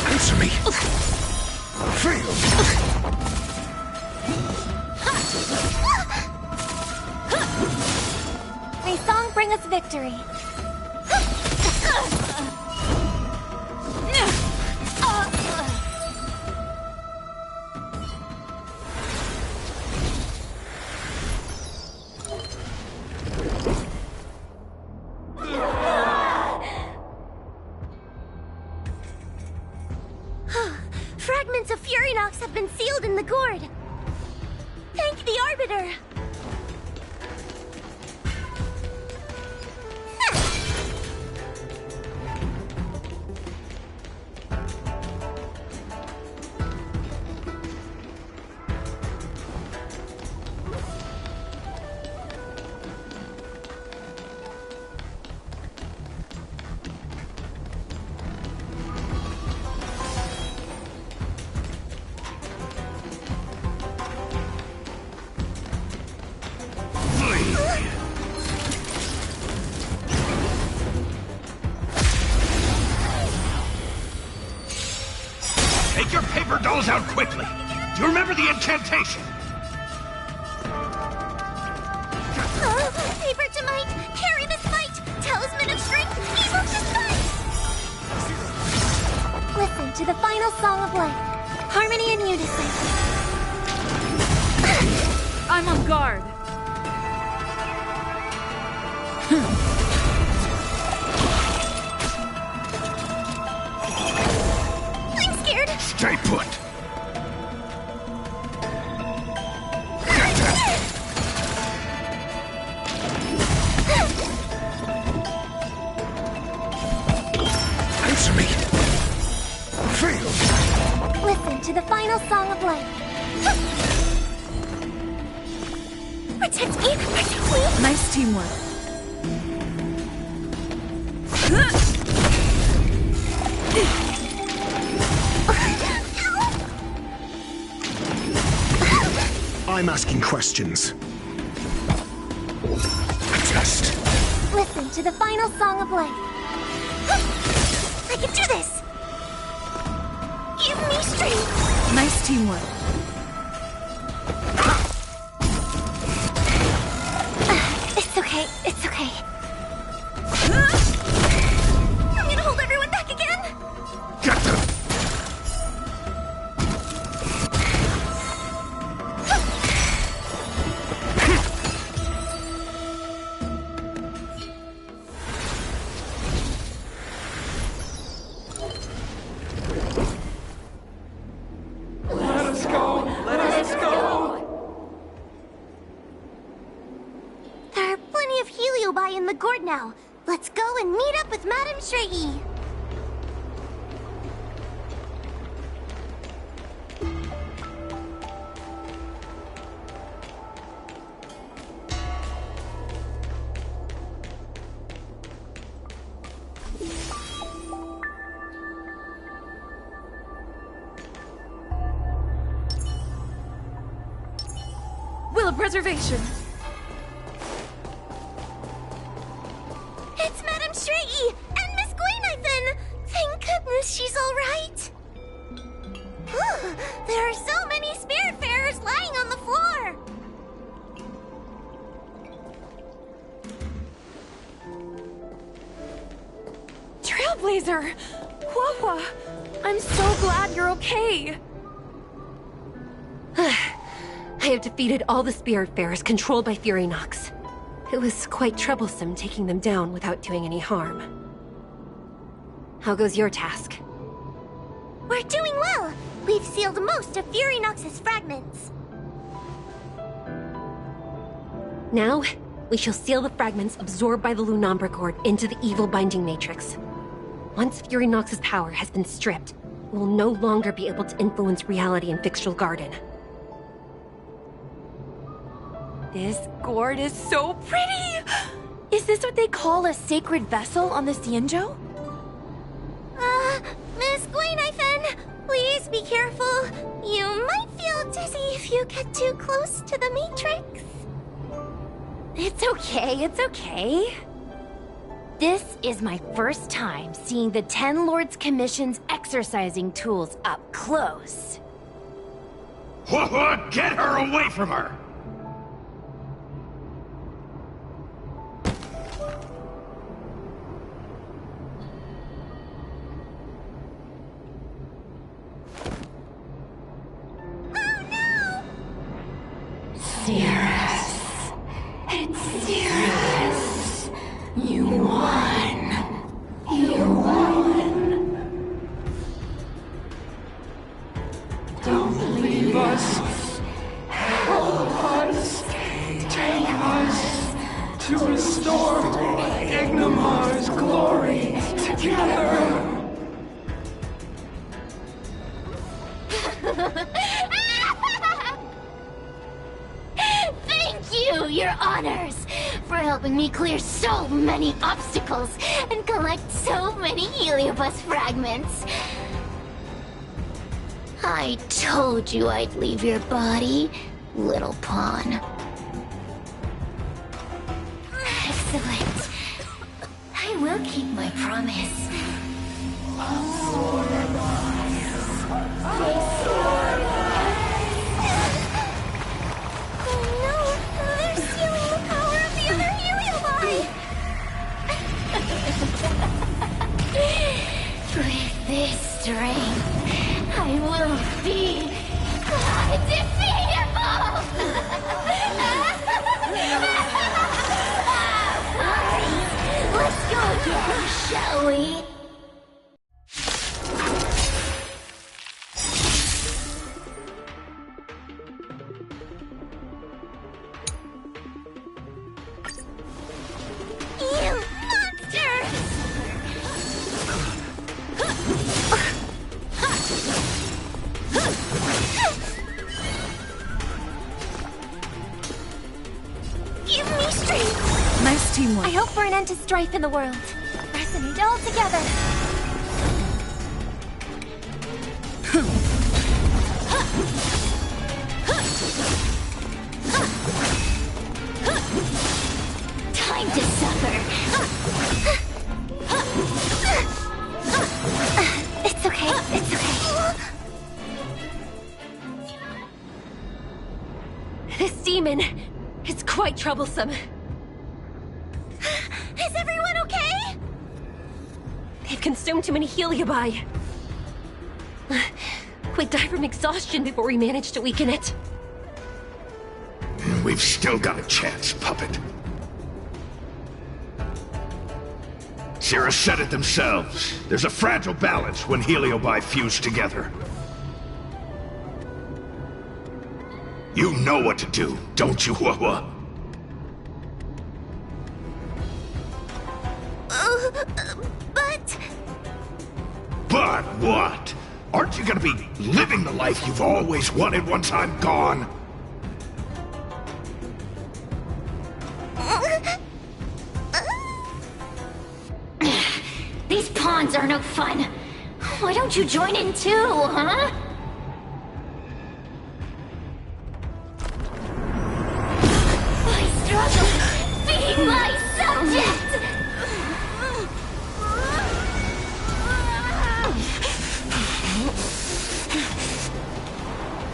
Answer me. Fail. May song bring us victory. Fragments of Furynox have been sealed in the gourd. Thank the Arbiter. Take your paper dolls out quickly. Do you remember the incantation? Paper to might, carry this fight. Talisman of strength, evoke this fight. Listen to the final song of life. Harmony and unison. I'm on guard. I'm scared. Stay put. Get them. Answer me. Fail. Listen to the final song of life. Protect me, protect me. Nice teamwork. I'm asking questions. Test. Listen listen to the final song of life. I can do this! Give me strength! Nice teamwork. It's okay, it's okay. I'm gonna hold everyone back again! Get them! There are plenty of Heliobi in the gourd now. Let's go and meet up with Madame Shrey. Will of Preservation. It's Madame Shrey and Miss Gwainithan! Thank goodness she's alright! There are so many Spiritfarers lying on the floor! Trailblazer! Huahua! I'm so glad you're okay! I have defeated all the Spiritfarers controlled by Furynox. It was quite troublesome taking them down without doing any harm. How goes your task? We're doing well! We've sealed most of Furynox's fragments. Now, we shall seal the fragments absorbed by the Lunombra Cord into the evil binding matrix. Once Furynox's power has been stripped, we will no longer be able to influence reality in Fixtral Garden. This gourd is so pretty! Is this what they call a sacred vessel on the Xianzhou? Miss Gwainithan, please be careful. You might feel dizzy if you get too close to the Matrix. It's okay, it's okay. This is my first time seeing the Ten Lords Commission's exercising tools up close. Get her away from her! Cirrus. It's Cirrus. You won. You won. Don't leave us. Help us. Take us to restore Ignimar's glory together. Thank you, your honors, for helping me clear so many obstacles and collect so many Heliobus fragments. I told you I'd leave your body, little pawn. Excellent. I will keep my promise. Oh no, they're stealing the power of the other Heliobi! With this strength, I will be undefeatable! Let's go again, shall we? You monster! Give me strength! Nice teamwork. I hope for an end to strife in the world. Resonate all together! Time to suffer! demon. It's quite troublesome. Is everyone okay? They've consumed too many Heliobi. We'd die from exhaustion before we manage to weaken it. We've still got a chance, Puppet. Cirrus said it themselves. There's a fragile balance when Heliobi fuse together. You know what to do, don't you, Wawa? But... But what? Aren't you gonna be living the life you've always wanted once I'm gone? These pawns are no fun. Why don't you join in too, huh? I struggle being my subject!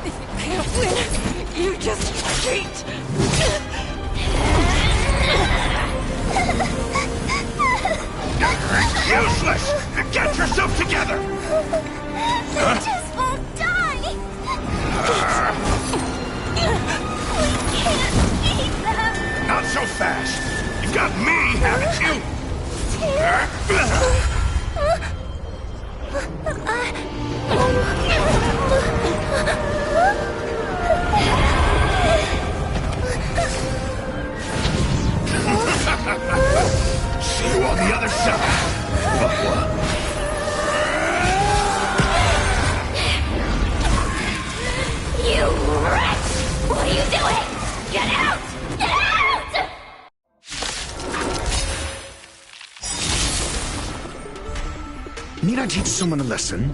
If you can't win, you just cheat! Useless! Get yourself together! They just won't die! We can't beat them! Not so fast! You've got me, haven't you? See you on the other side! You wretch! What are you doing? Get out! Get out! Need I teach someone a lesson?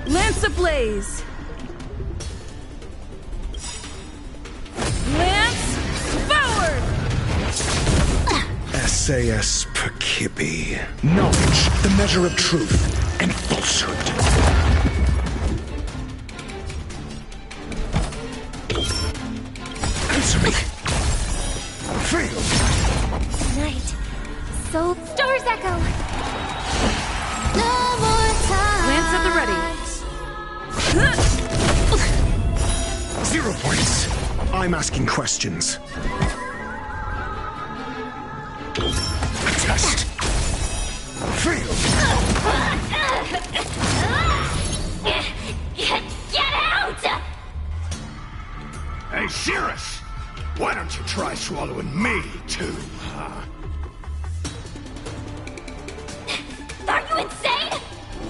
Lance ablaze! Lance forward! SAS Percipi. Knowledge, the measure of truth and falsehood. Answer me. Fail. Night. So... Stars Echo! No more time! Lance at the ready. 0 points. I'm asking questions. Test. Fail. Get out! Hey, Cirrus! Why don't you try swallowing me, too, huh? Are you insane?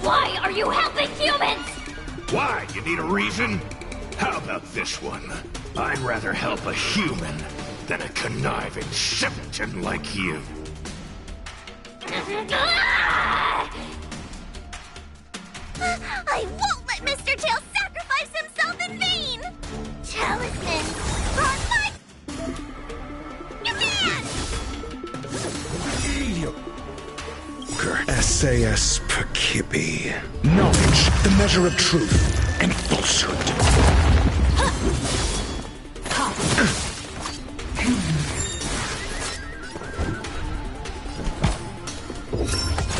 Why are you helping humans? Why? You need a reason? How about this one? I'd rather help a human than a conniving simpleton like you. I won't let Mr. Tails sacrifice himself in vain! Talisman! Run, Mike! You can! SAS Percipi. Knowledge, the measure of truth and falsehood.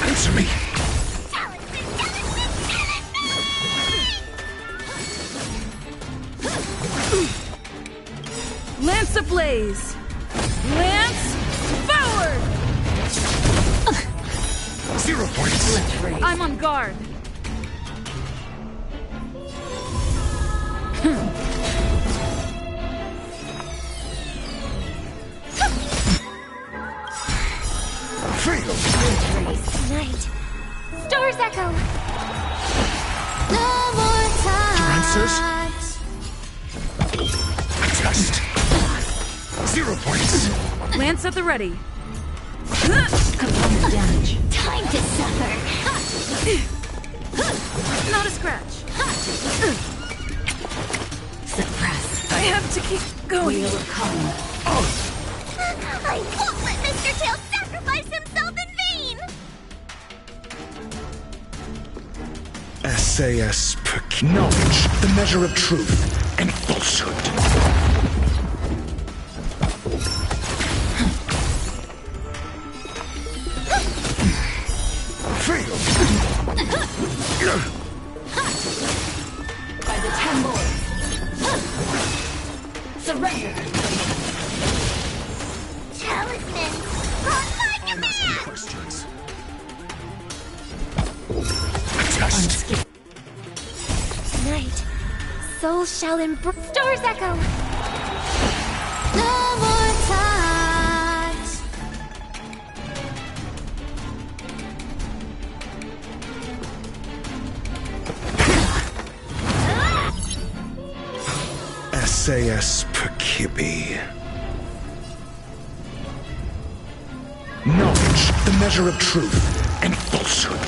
Answer me. Lance ablaze! Lance forward! 0 points. I'm on guard. Fail. Night. Stars Echo! No more time! Your answers? Test. 0 points. Lance at the ready. Component damage. Time to suffer. Not a scratch. Suppress. I have to keep going. Wheel of Karma. I won't let Mr. Tails sacrifice himself in vain! SAS knowledge, the measure of truth and falsehood. Fail. By the 10 Lords. Surrender. Talisman, on my command! Questions. Test. Tonight, souls shall embrace. Stars echo. No more times. SAS Perkibi. Knowledge, the measure of truth and falsehood.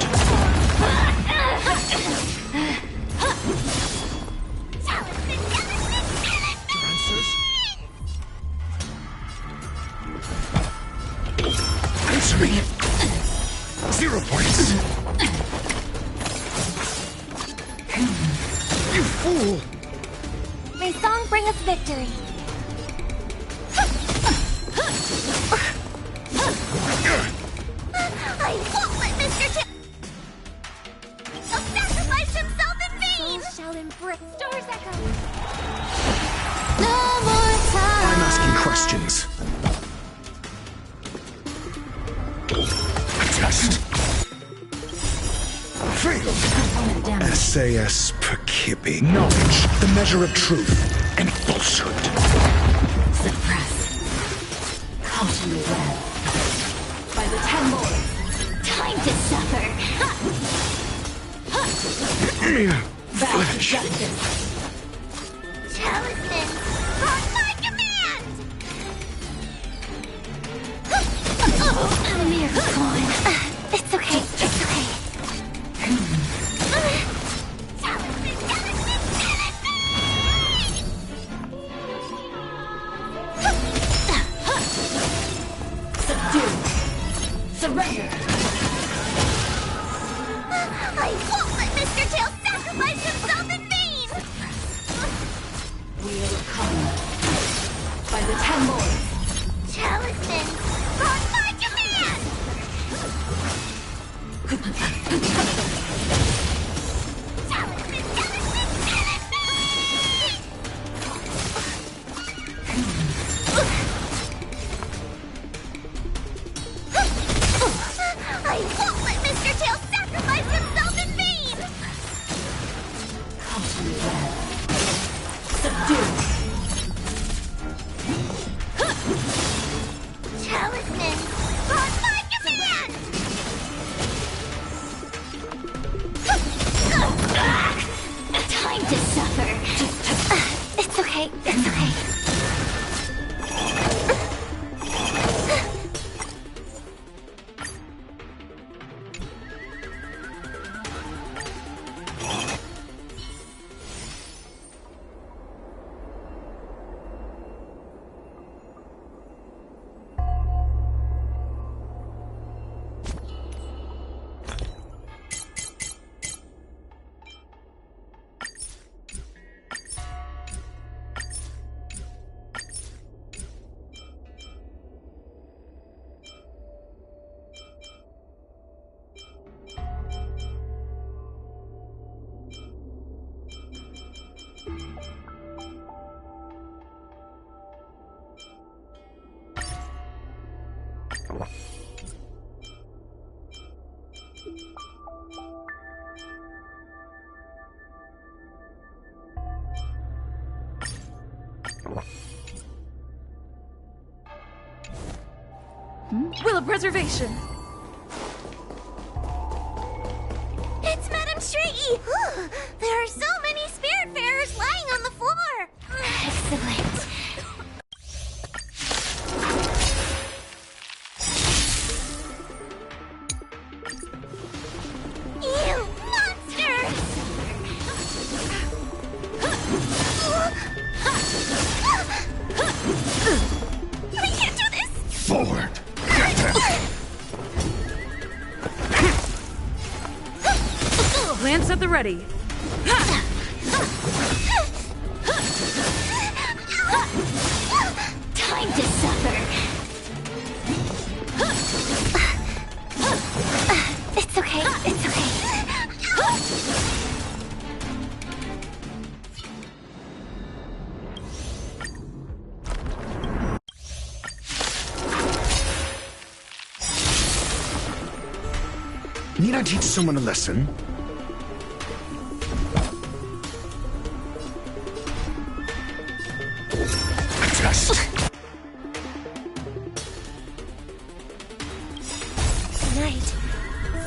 Answer me. 0 points. You fool! May song bring us victory. I won't let Mr. He'll sacrifice himself in vain! Souls shall embrace. Stars echo. No more time. I'm asking questions. Test. Fail. SAS Perkibi. Knowledge, the measure of truth and falsehood. Suppress. Caution the web. By the 10 Lords. Time to suffer. Vow to justice. Talisman, on my command! A miracle. It's okay, it's okay. Talisman, Subdue. Surrender. I won't let Mr. Tail sacrifice himself in vain! We overcome. By the 10 Lords. Talisman, on my command! I won't let Mr. Tail sacrifice himself in vain! Caution the web. Subdue. Talisman, on my command! Time to suffer. It's okay, it's okay. Will of Preservation. It's Madame Straighty! There are so many Spiritfarers lying on the floor! Excellent. You monsters! I can't do this! Forward! Glance at the ready. Time to suffer. It's okay. It's okay. Need I teach someone a lesson? A test. Tonight.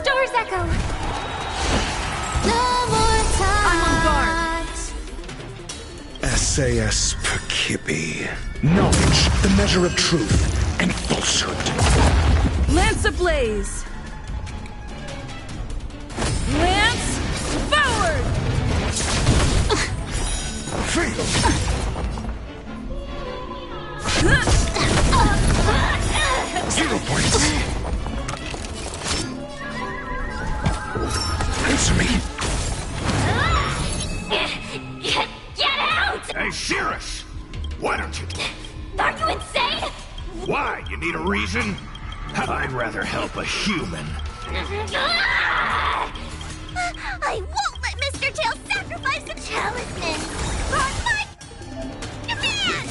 Stars echo. No more time. I'm on guard. SAS Perkibi. Knowledge, the measure of truth and falsehood. Lance ablaze. Lance forward. Fail. 0 points. Answer me. Get out! Hey, Cirrus! Why don't you? Are you insane? Why? You need a reason? I'd rather help a human. I won't let Mr. Tail sacrifice the talisman. On my command!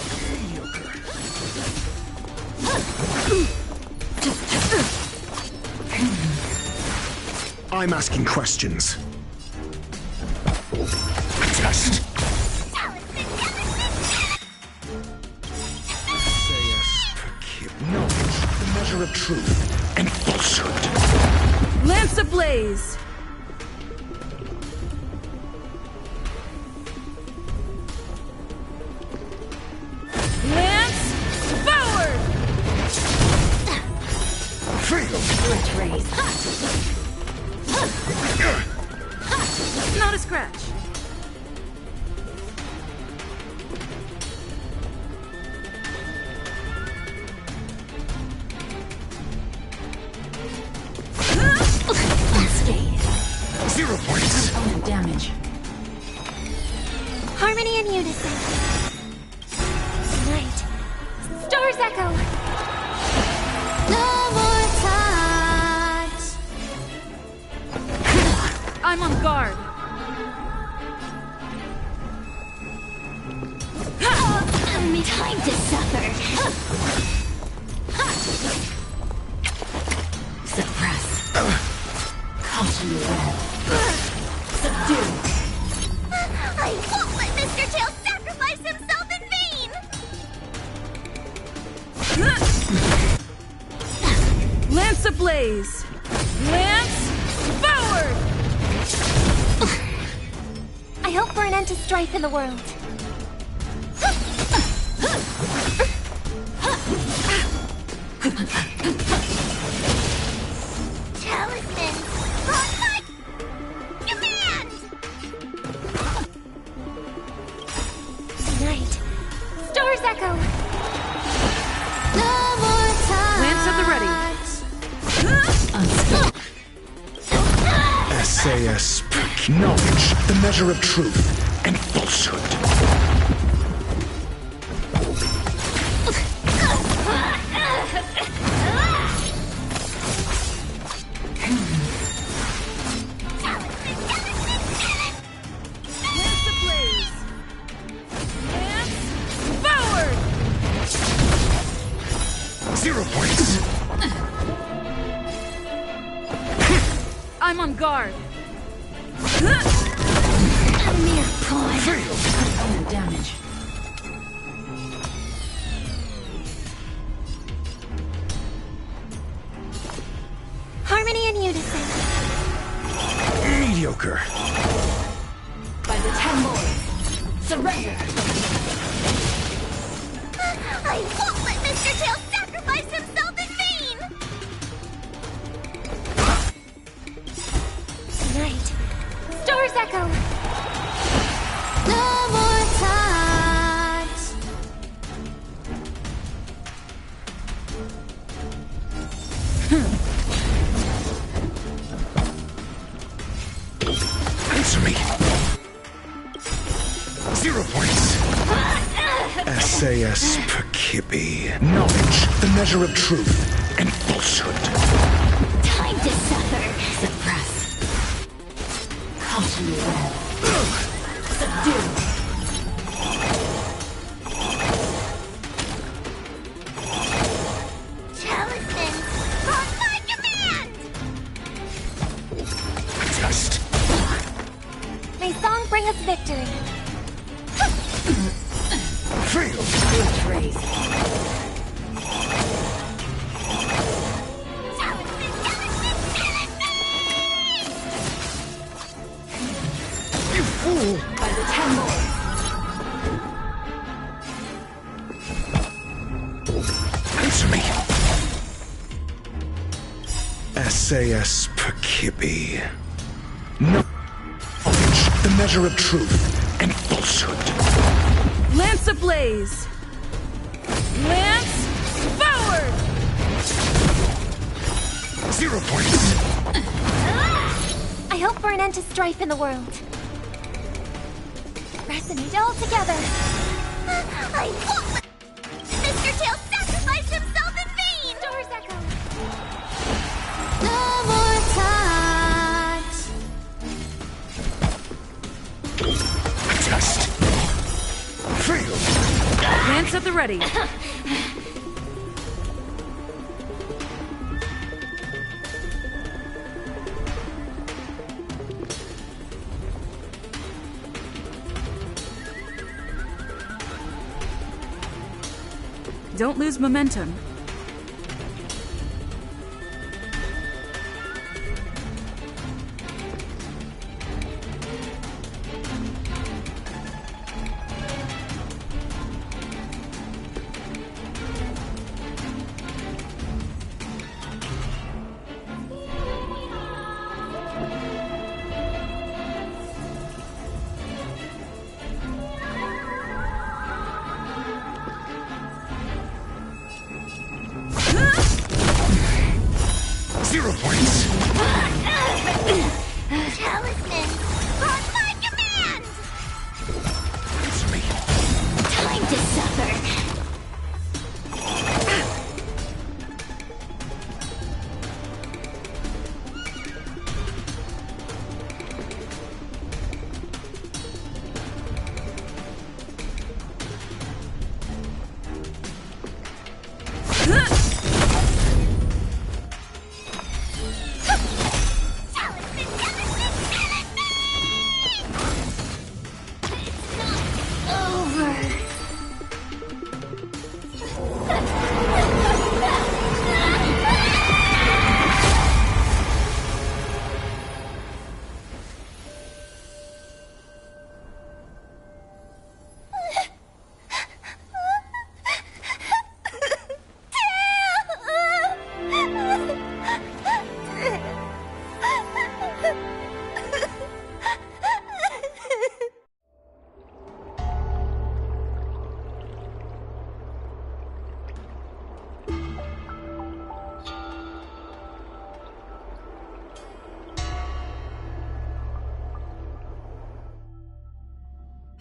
I'm asking questions. Test. Knowledge, the measure of truth and falsehood. Lance ablaze. Lance forward. Fail. Not a scratch. Unscathed. 0 points. Opponent damage. Harmony and unison. Tonight. Stars echo. No more time. I'm on guard. Time to suffer. Suppress. Caution red. Subdue. I won't let Mr. Tail sacrifice himself in vain! Lance ablaze. Lance forward. I hope for an end to strife in the world. Talisman! On my command! Tonight. Stars echo. No more time. Lance at the ready. SAS Knowledge, the measure of truth and falsehood. Lance ablaze. Lance forward. 0 points. I'm on guard. A mere pawn. Fail. Opponent damage. Harmony and unison. Mediocre. By the 10 lords. Surrender. I won't let Mr. Tail sacrifice himself in vain! Tonight. Stars echo. No more times. Answer me. SAS Perkibi. Knowledge, the measure of truth and falsehood. Time to suffer. Suppress. Caution web. Subdue. Talisman, on my command! Test. May song bring us victory. Fail. Trace. Talisman, talisman, talisman! You fool! By the 10 Lords. Answer me. SAS Perkibi. Knowledge, the measure of truth and falsehood. Lance ablaze! Lance forward! 0 points. I hope for an end to strife in the world. Resonate all together. I won't let Mr. Tail sacrifice himself in vain! Doors echo. No more touch. Test. Fail. Lance at the ready. Don't lose momentum. Talisman, on my command! Answer me. Time to suffer. Talisman, talisman, talisman! Over.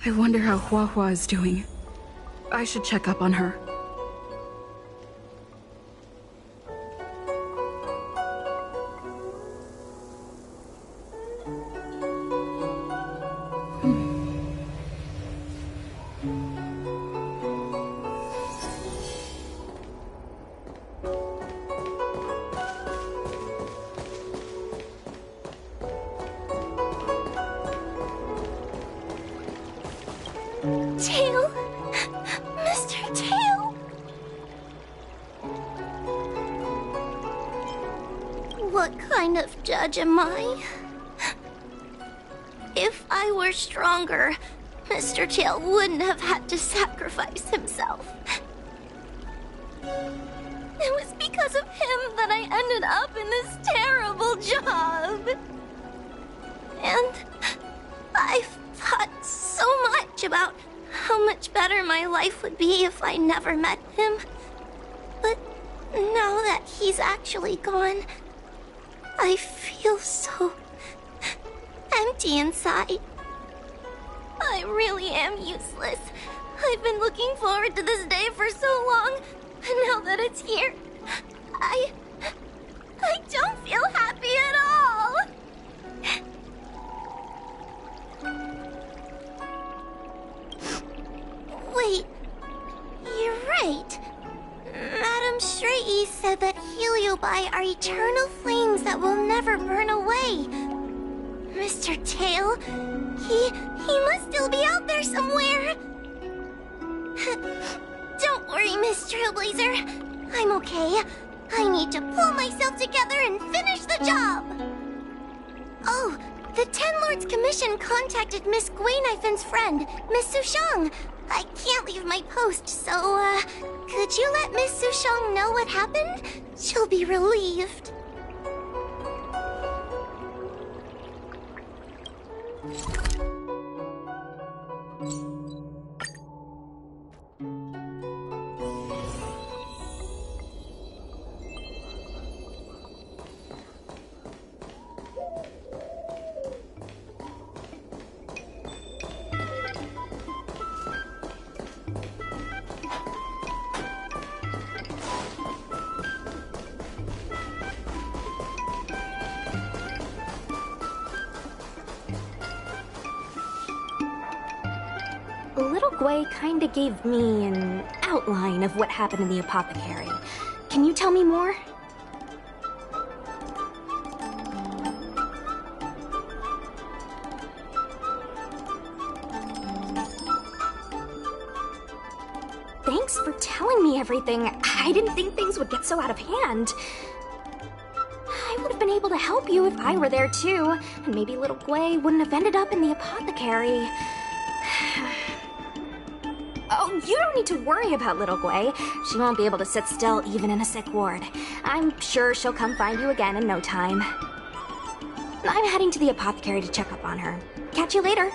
I wonder how Hua Hua is doing. I should check up on her. Tail! Mr. Tail! What kind of judge am I? If I were stronger, Mr. Tail wouldn't have had to sacrifice himself. It was because of him that I ended up in this terrible job. And I've thought so much about how much better my life would be if I never met him. But now that he's actually gone, I feel so empty inside. I really am useless. I've been looking forward to this day for so long, and now that it's here, I don't feel happy at all. Wait, you're right. Madame Shrei said that Heliobi are eternal flames that will never burn away. Mr. Tail, he must still be out there somewhere. Don't worry, Miss Trailblazer. I'm okay. I need to pull myself together and finish the job. Oh, the Ten Lords Commission contacted Miss Guinaifin's friend, Miss Sushang. I can't leave my post, so, could you let Miss Sushang know what happened? She'll be relieved. Little Gwei kinda gave me an outline of what happened in the apothecary. Can you tell me more? Thanks for telling me everything. I didn't think things would get so out of hand. I would have been able to help you if I were there too, and maybe little Gwei wouldn't have ended up in the apothecary. Oh, you don't need to worry about little Gwei. She won't be able to sit still even in a sick ward. I'm sure she'll come find you again in no time. I'm heading to the apothecary to check up on her. Catch you later.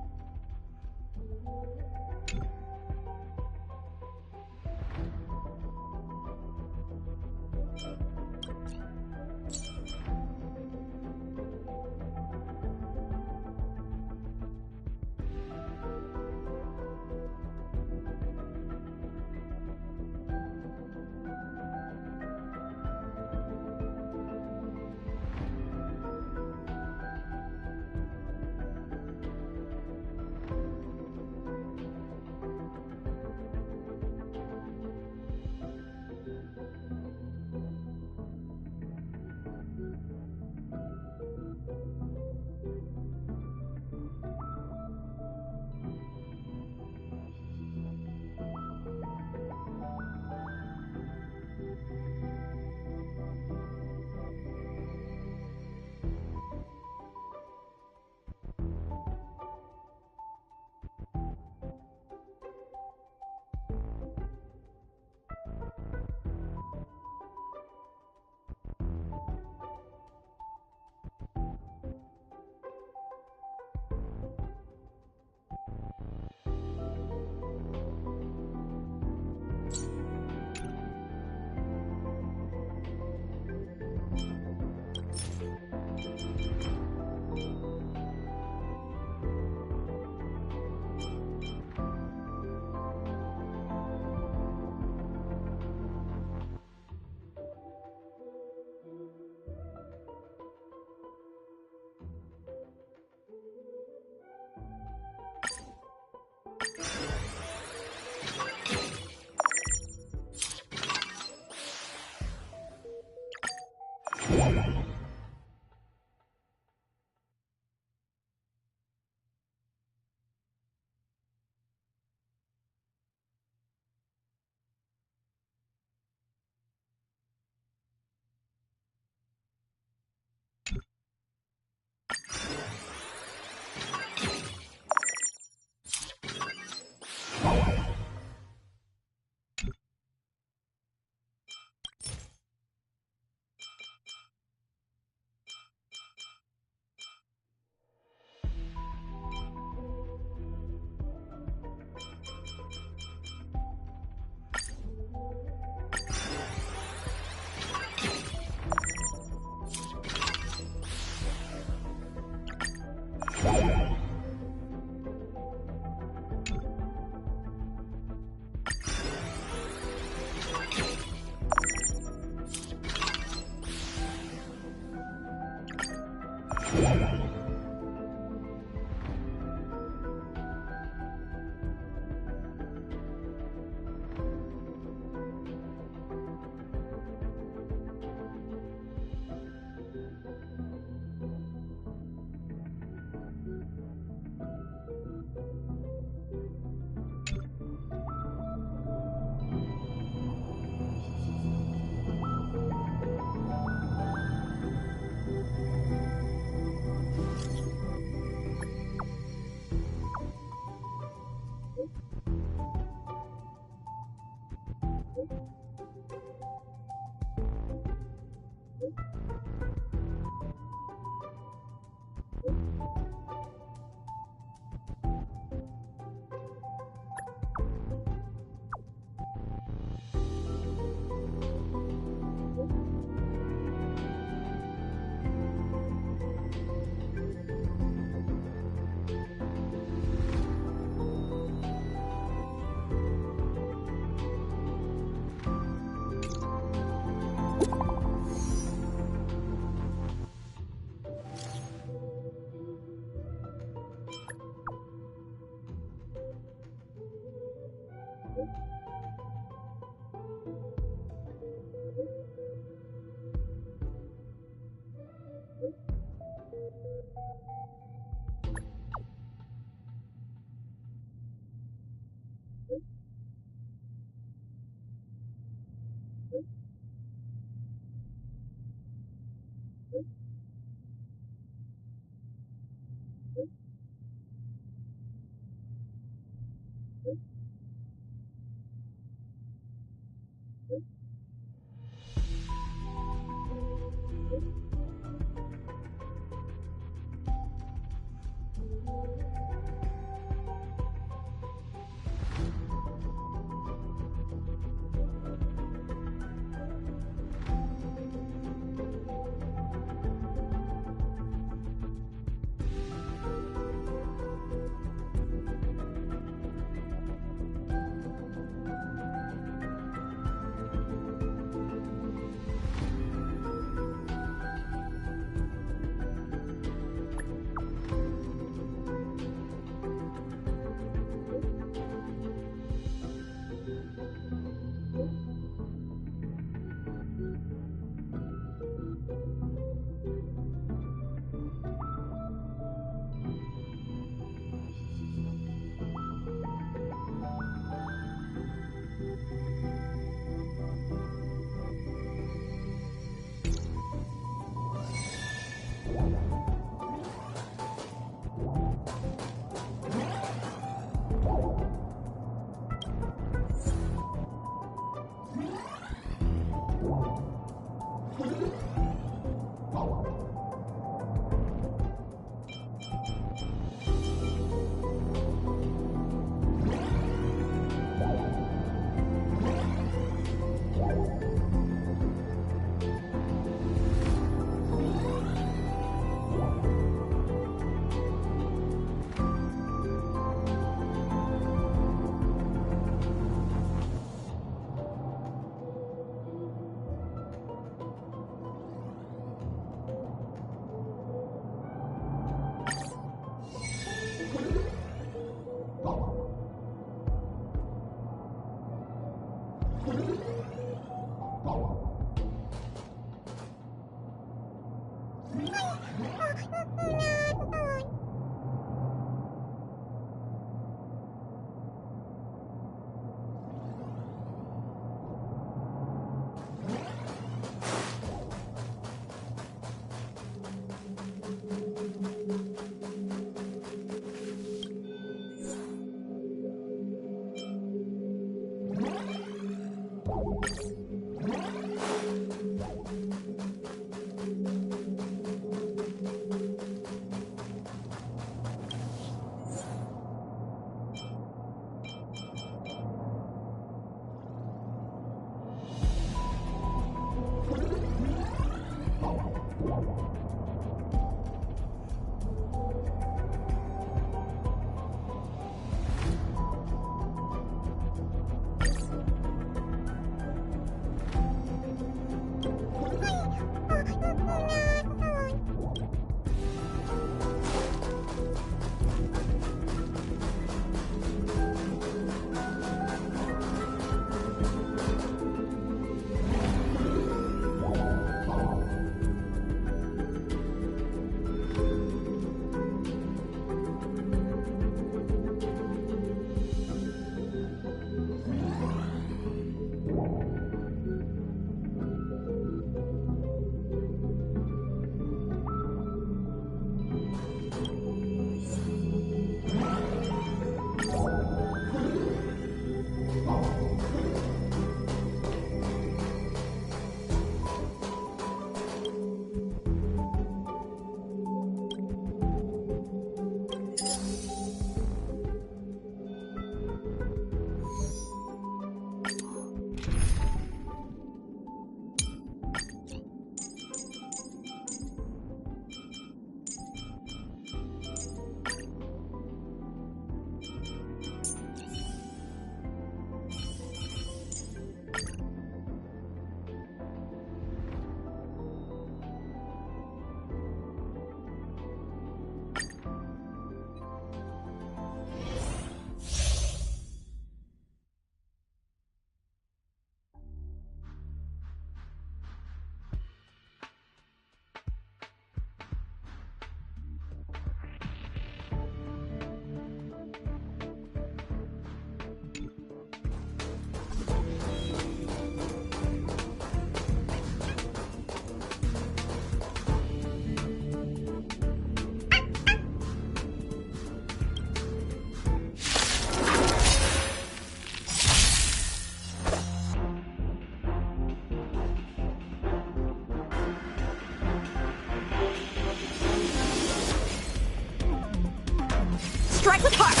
Strike with heart!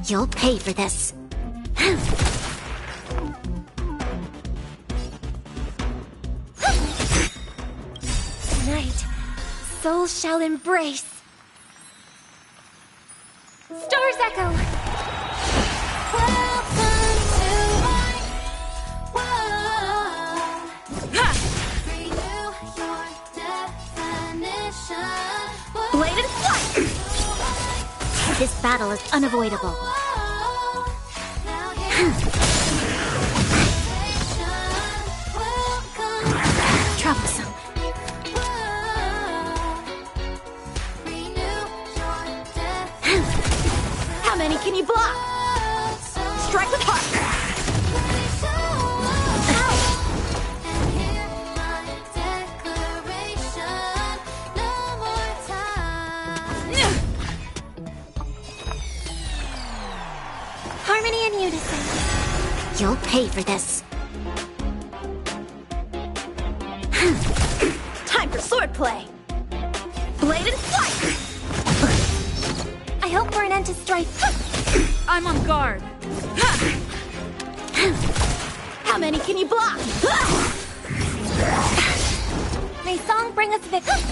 You'll pay for this. Tonight, souls shall embrace. Stars echo! Welcome to my world. Renew your definition. Blade and flight! This battle is unavoidable. Troublesome. How many can you block? Strike with heart! Harmony and unison. You'll pay for this. Time for swordplay! Blade and flight! I hope for an end to strife. I'm on guard. How many can you block? May song bring us victory.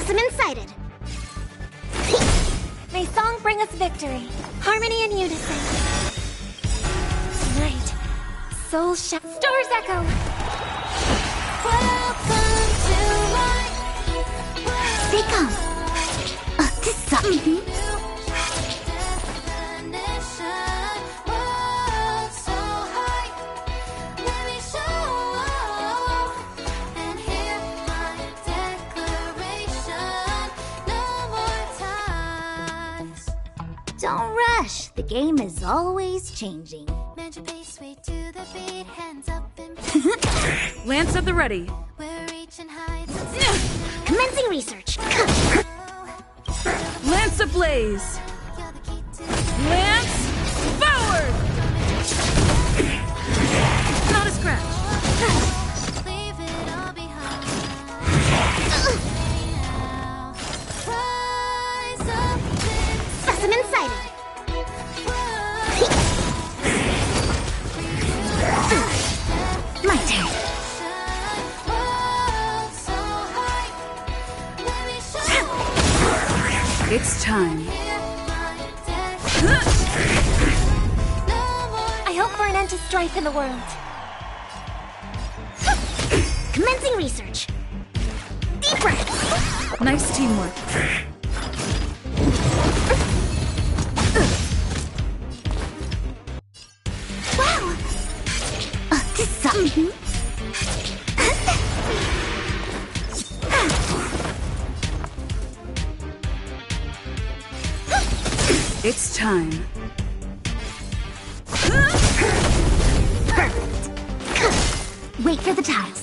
Specimen sighted. May song bring us victory, harmony and unison. Tonight, soul stars echo. Welcome to my They come. This sucks. Don't rush. The game is always changing. Lance at the ready. Commencing research. Lance ablaze. Not a scratch. Specimen sighted. My turn. It's time. I hope for an end to strife in the world. Commencing research. Deep breath. Nice teamwork. Wow. This is something. It's time. Wait for the tiles.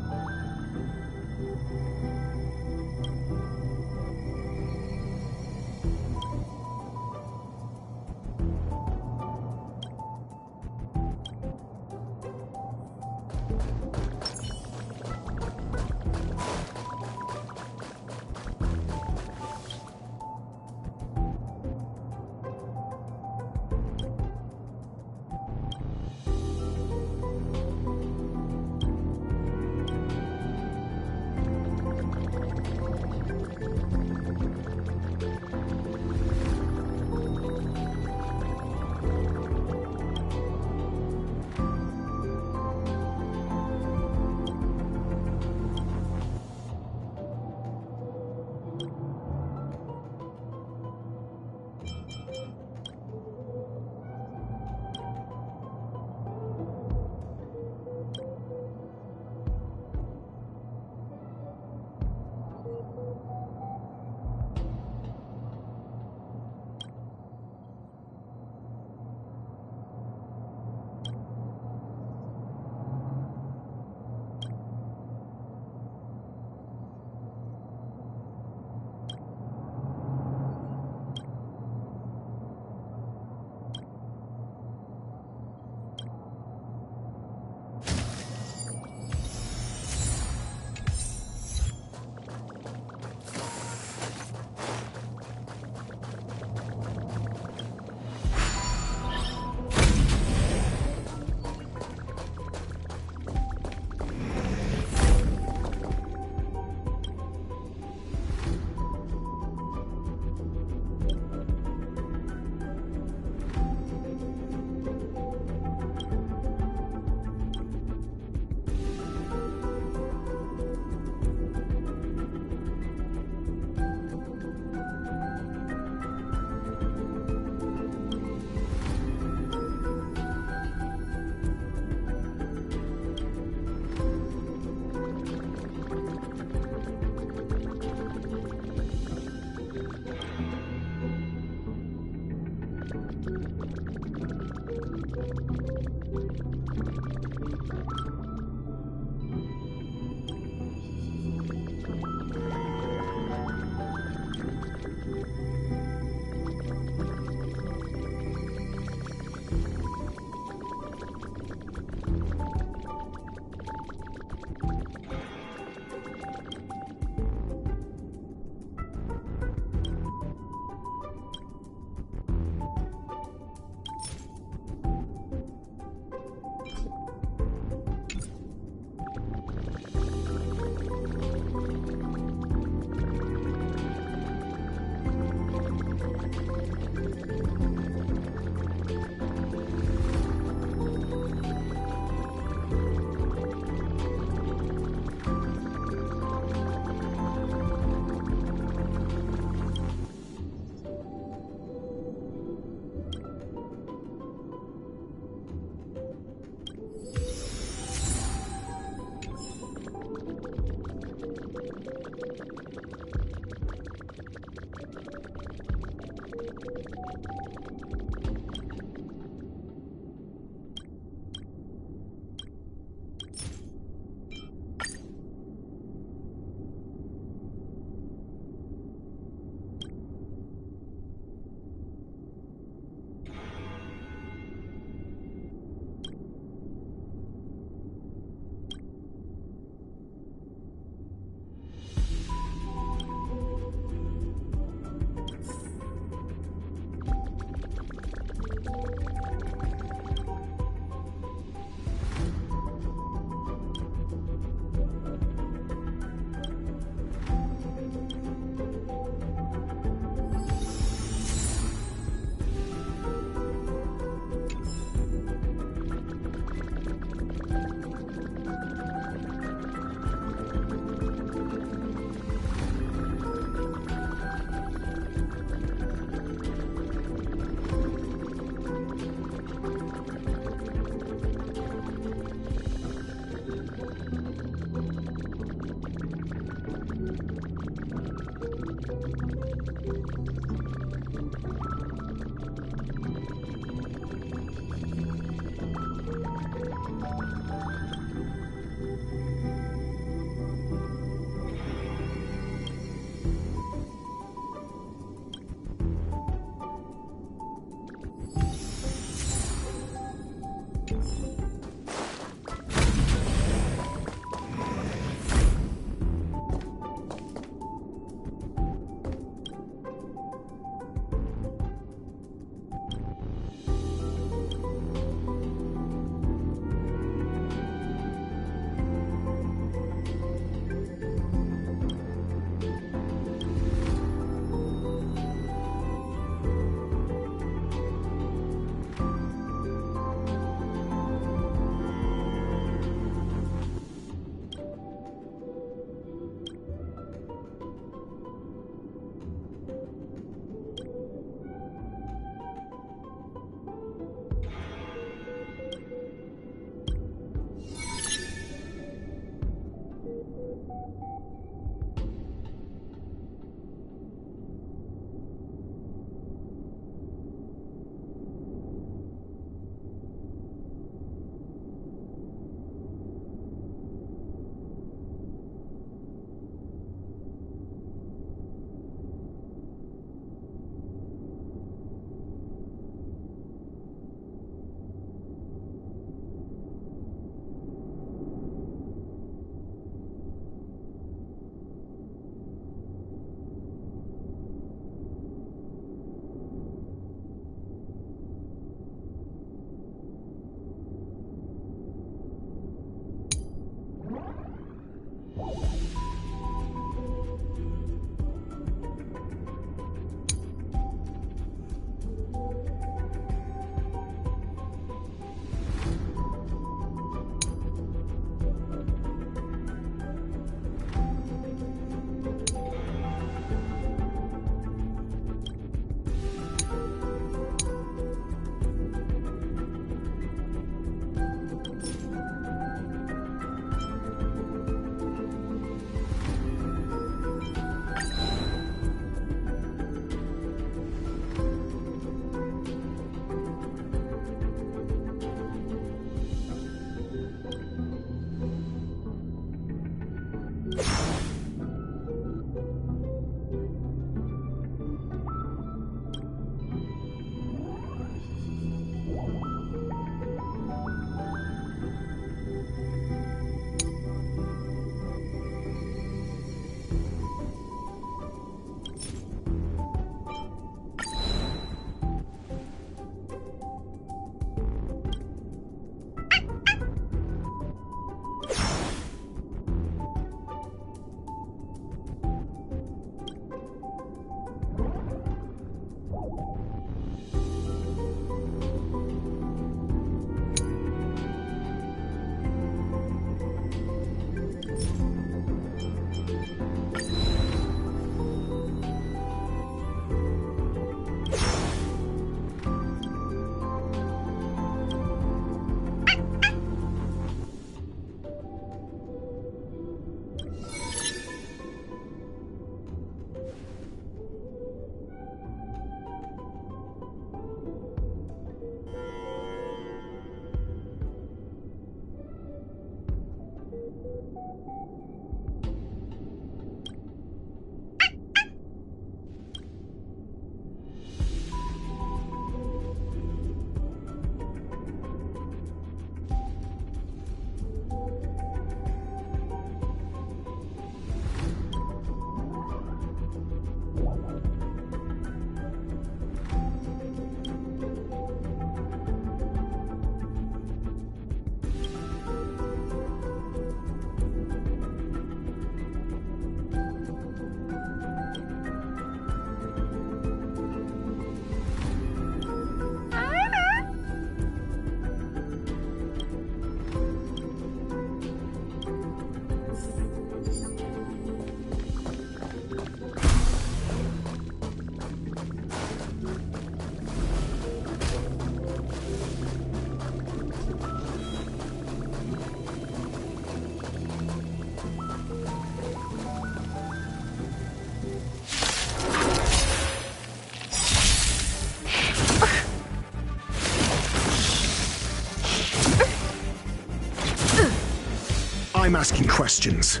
I'm asking questions.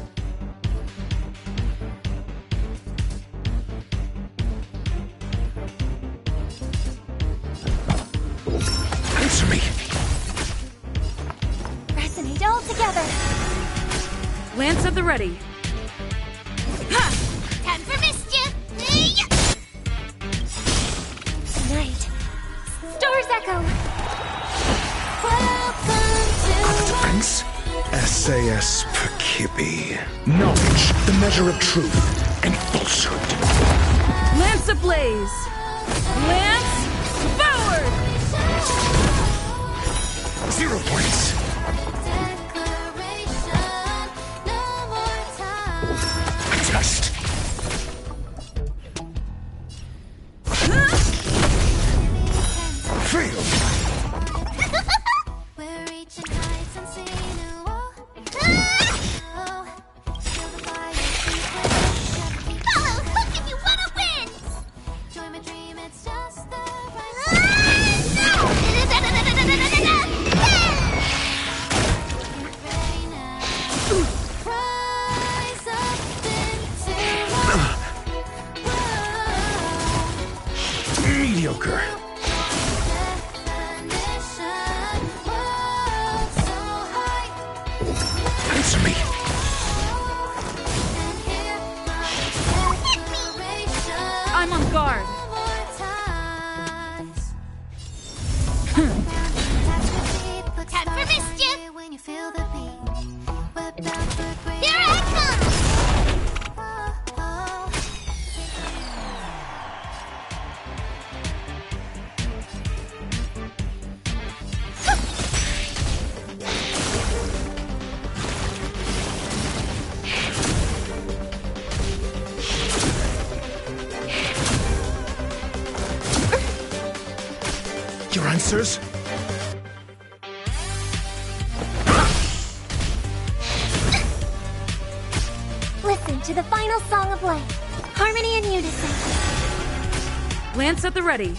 Answer me! Resonate all together. Lance at the ready. Time for mischief. Tonight, Stars Echo. Defense? SAS Perkibi. Knowledge, the measure of truth and falsehood. Lance ablaze! Lance forward! 0 points. Test. Fail. Mediocre. Answer me. I'm on guard. Time for mischief. Here I come. Your answers? Listen to the final song of life. Harmony and unison. Lance at the ready.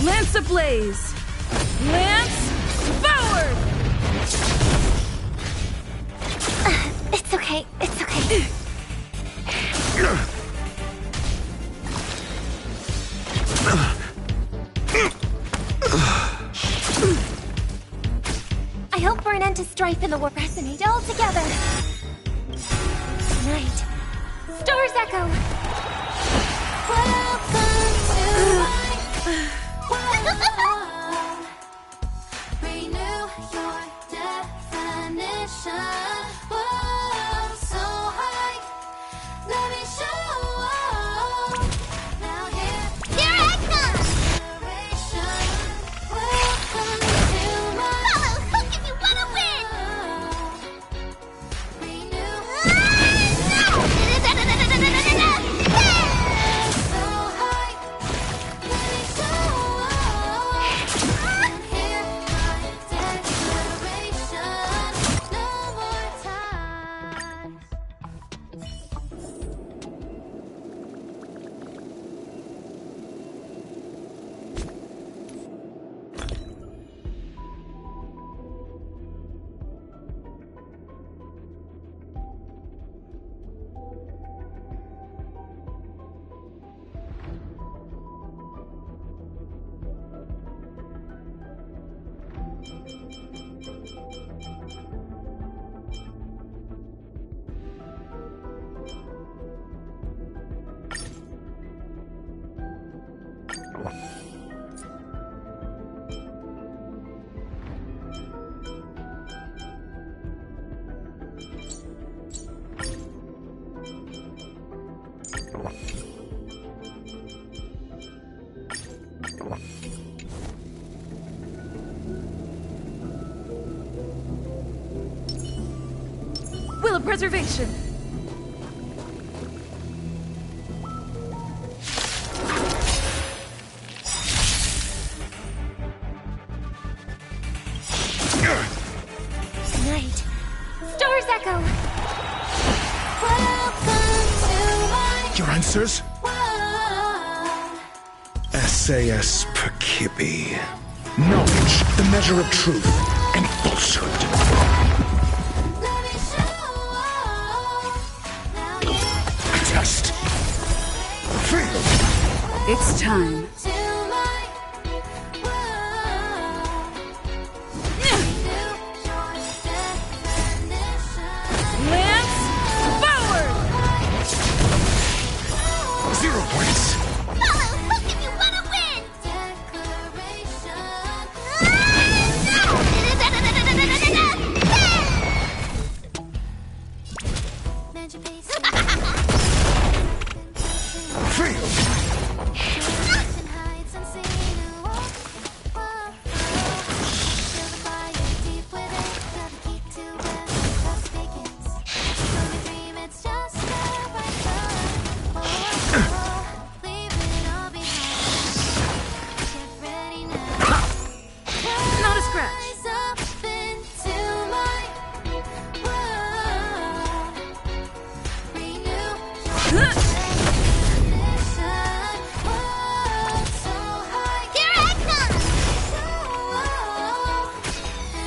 Lance ablaze! Lance forward! It's okay. It's okay. I hope for an end to strife in the war. Resonate all together. Tonight, Stars Echo. Renew your definition. Whoa, so high. Let me show. Now here I come. Welcome to my follow hook if you wanna win. Renew. So high. Let me show. Will of preservation! Night. Stars echo! Your answers? SAS Perkibi. Knowledge, the measure of truth and falsehood. Test. Feel. It's time. Lance, forward! 0 points. Follow, look if you wanna win! Not a scratch.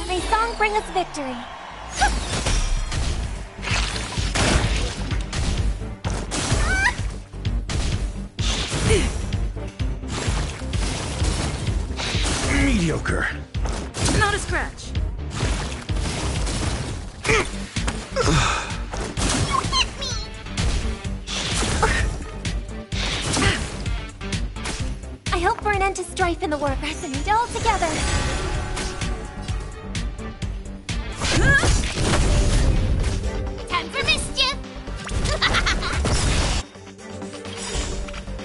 May song bring us victory. Mediocre. Not a scratch. I hope for an end to strife in the world. Resonate all together. Time for mischief!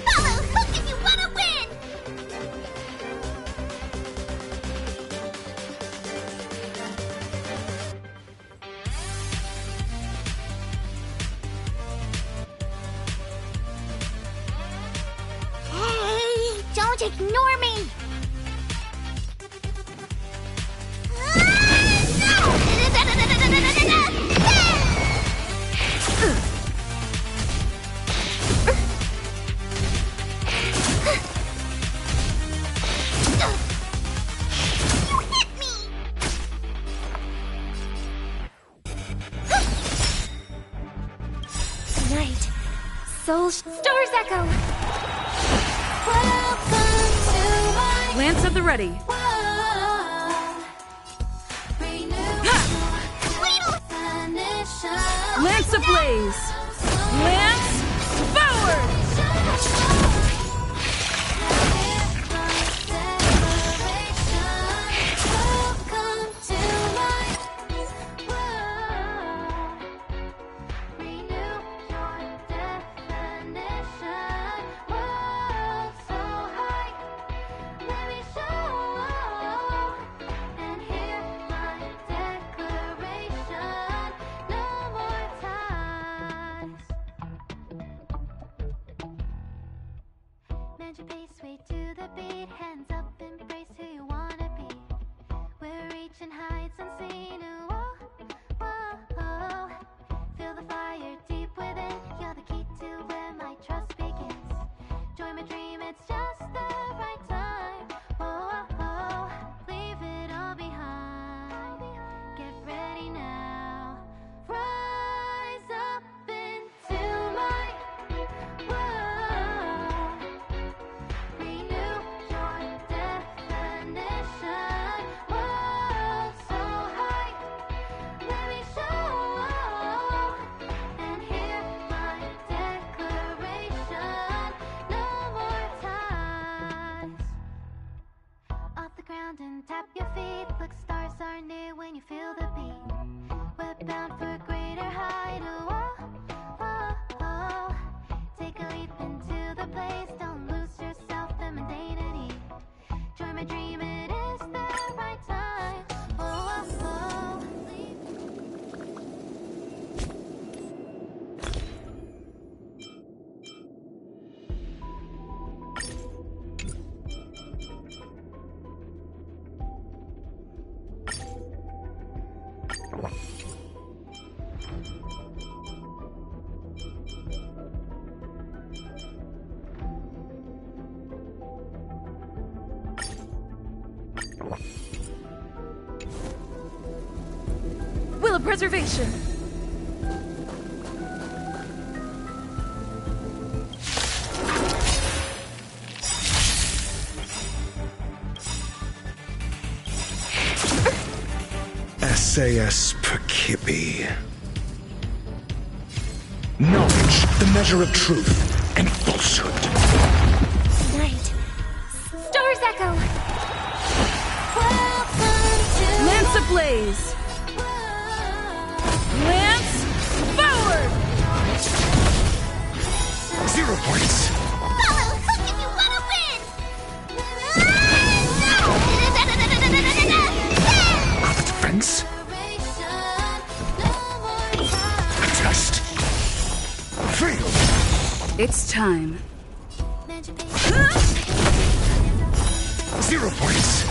Follow, hook if you wanna win! Hey, don't ignore me! Tonight, Soul Stars Echo! Lance at the ready. Lance ablaze. Lance forward! Bend your pace, way to the beat. Hands up, embrace who you wanna be. We're reaching heights unseen. Ooh, oh, oh, oh. Feel the fire deep within. You're the key to where my trust begins. Join my dream, it's just the right time. Oh, oh, oh. Leave it all behind. Get ready now. Rise up into my world. self-preservation. SAS Perkibi. Knowledge, the measure of truth and falsehood. Tonight, Stars Echo. Lance ablaze. Lance forward. 0 points. Follow Hook if you want to win. Of defense. Test. Fail. It's time. 0 points.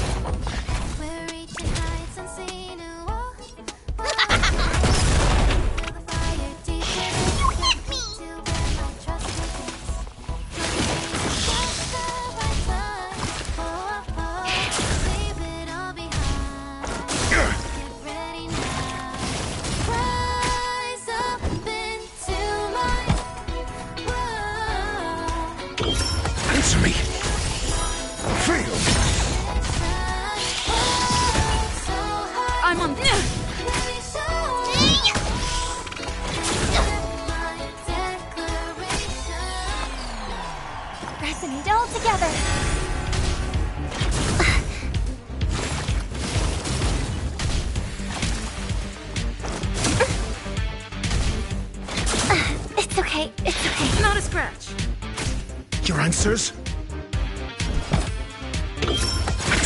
Answer me. Fail. I'm on. Resonate all together. It's okay. It's okay. Not a scratch. Your answers?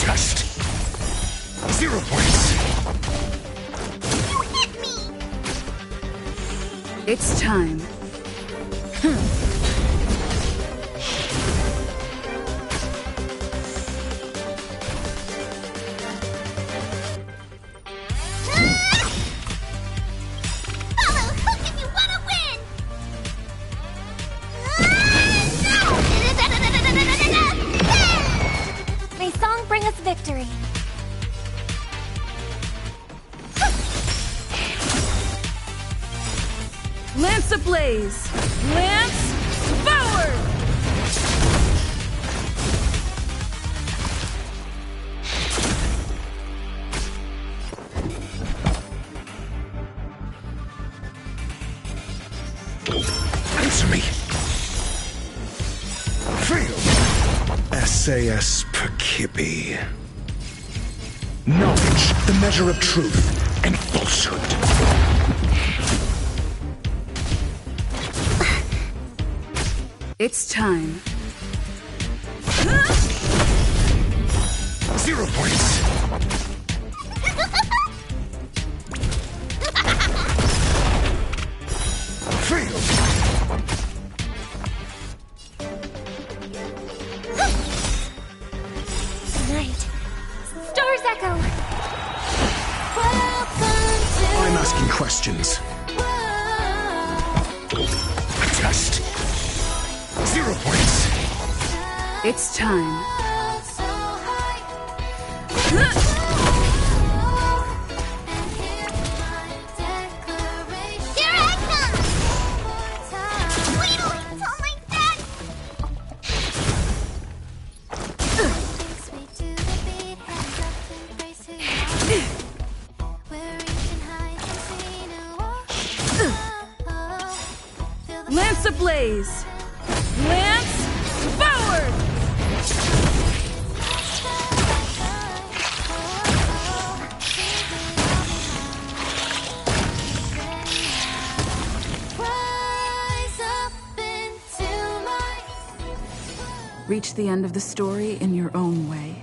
Test. 0 points. You hit me. It's time. Follow Hook if you want to win. May song bring us victory. Lance ablaze. Lance forward. Answer me. Fail. SAS Perkibi. Knowledge, the measure of truth and falsehood. It's time. 0 points. Fail. Tonight, Stars Echo. I'm asking questions. Test. 0 points. It's time. Here I come! Wait till it's all like that! Lance ablaze. Lance forward. Reach the end of the story in your own way.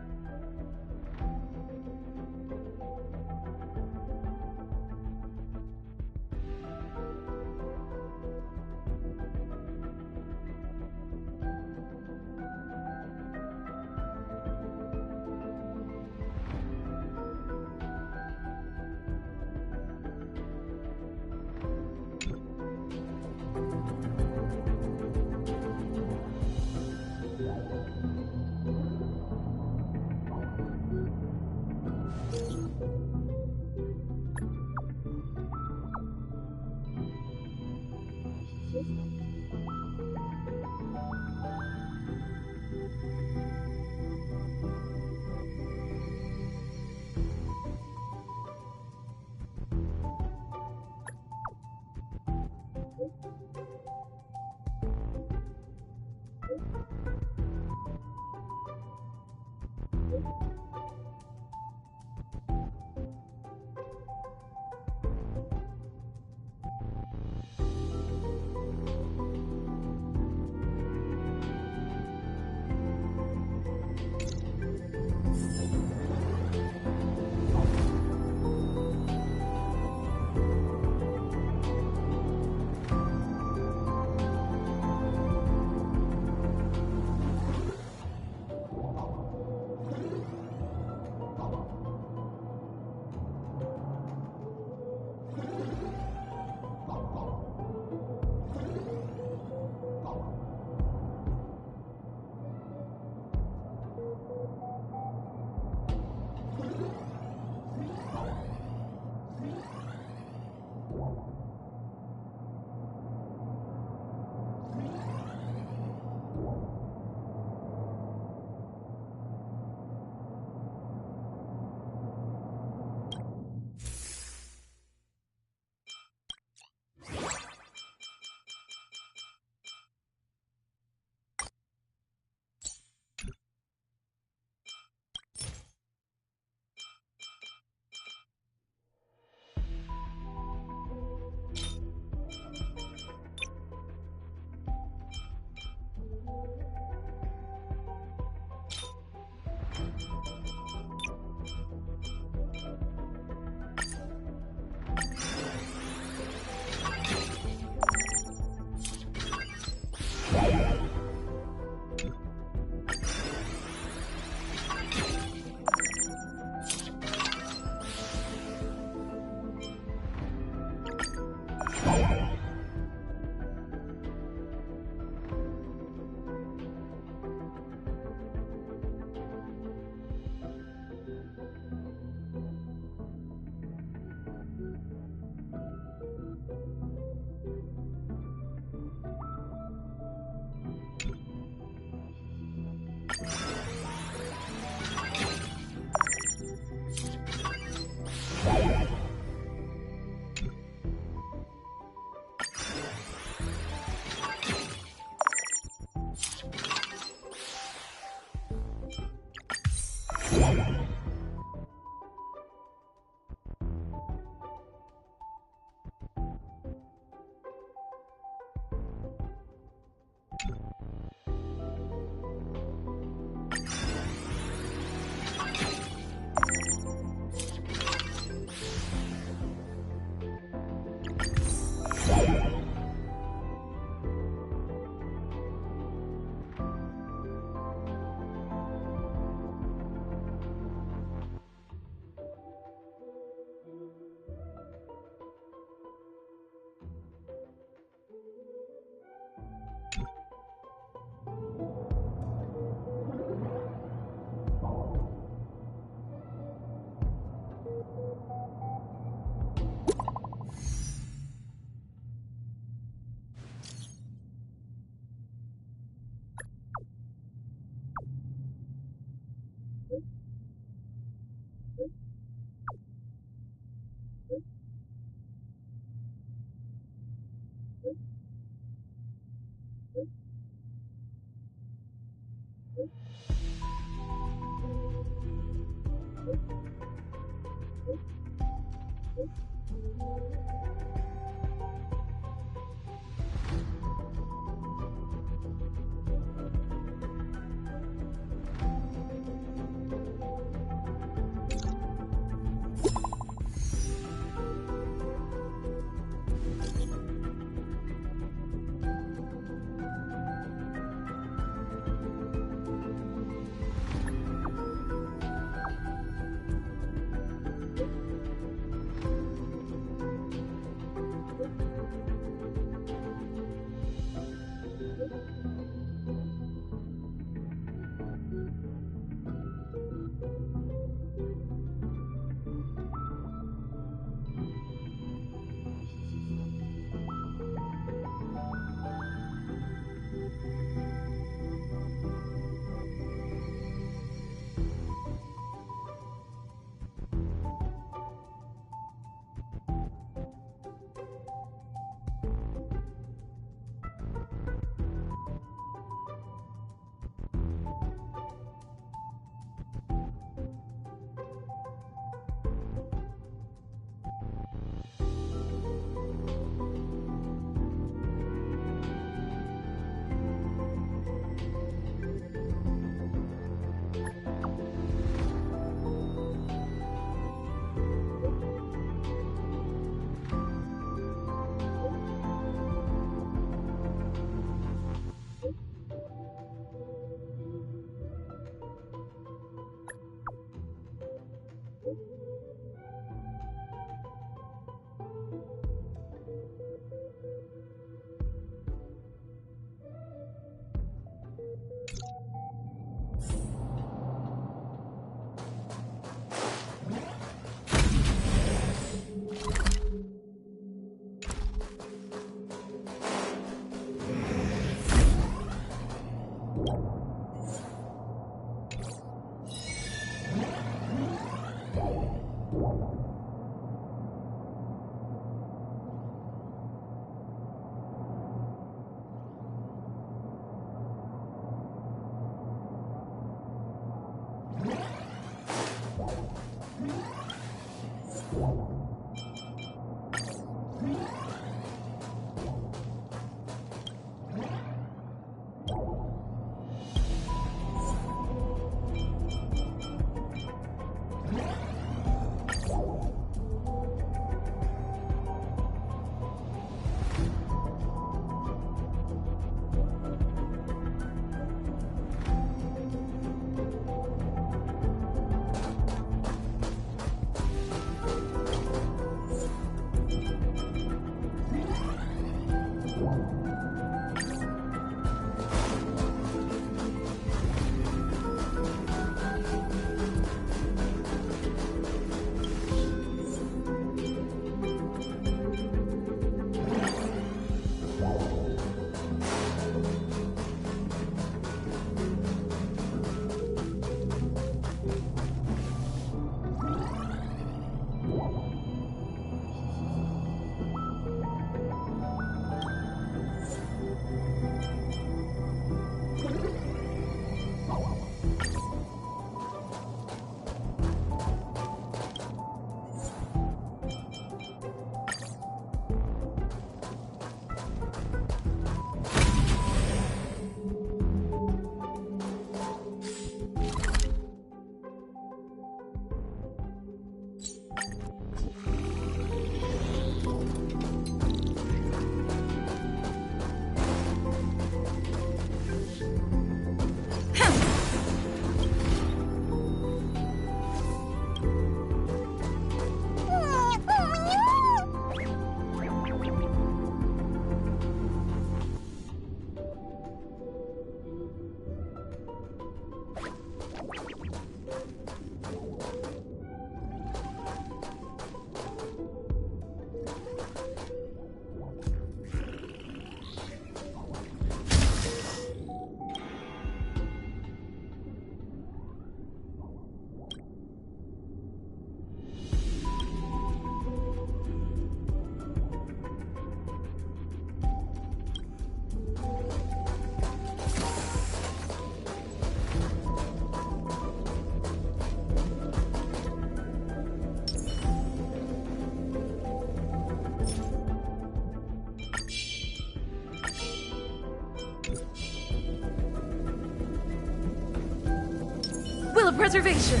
self-preservation.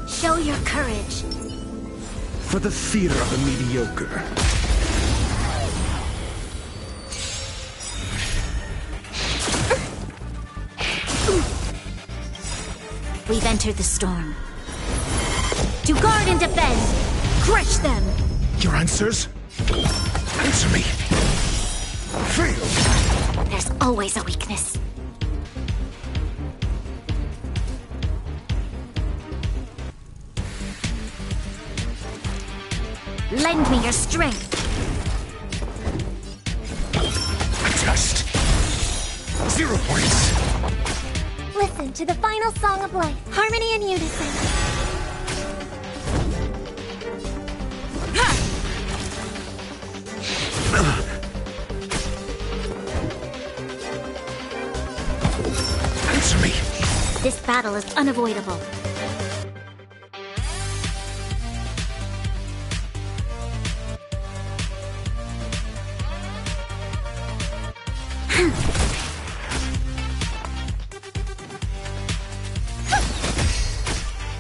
Show your courage. For the theater of the mediocre. We've entered the storm. To guard and defend! Crush them! Your answers? Answer me! Fail! There's always a weakness. Lend me your strength. Just 0 points. Listen to the final song of life. Harmony and unison. Answer me. This battle is unavoidable.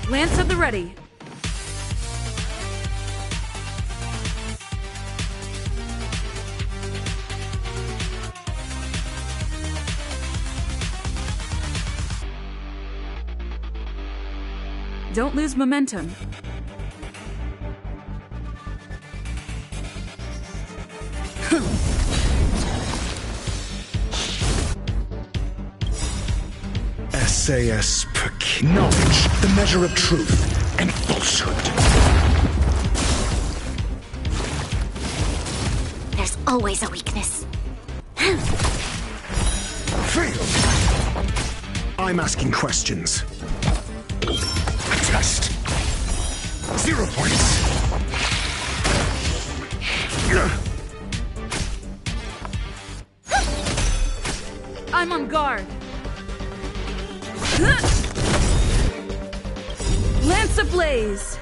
Lance at the ready. Don't lose momentum. SAS knowledge, the measure of truth and falsehood. There's always a weakness. Fail. I'm asking questions. Test. 0 points. I'm on guard. Lance ablaze!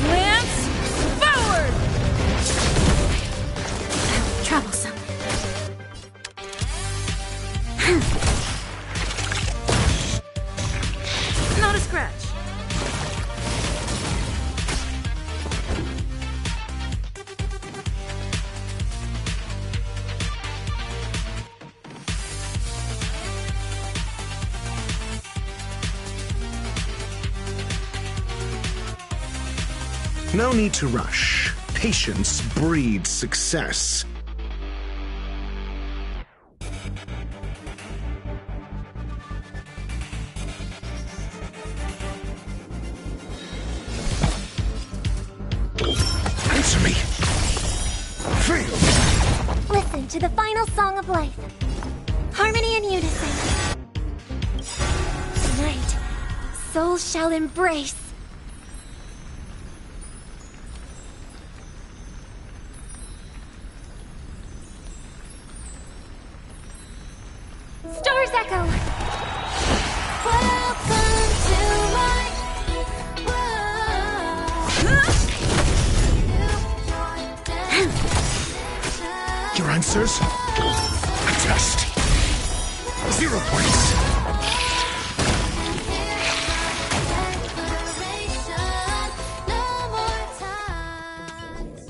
Lance forward! Troublesome. Not a scratch. No need to rush. Patience breeds success. Answer me. Fail. Listen to the final song of life. Harmony and unison. Tonight, souls shall embrace. Stars echo. Welcome to my world. Your answers? Test. 0 points. No more times.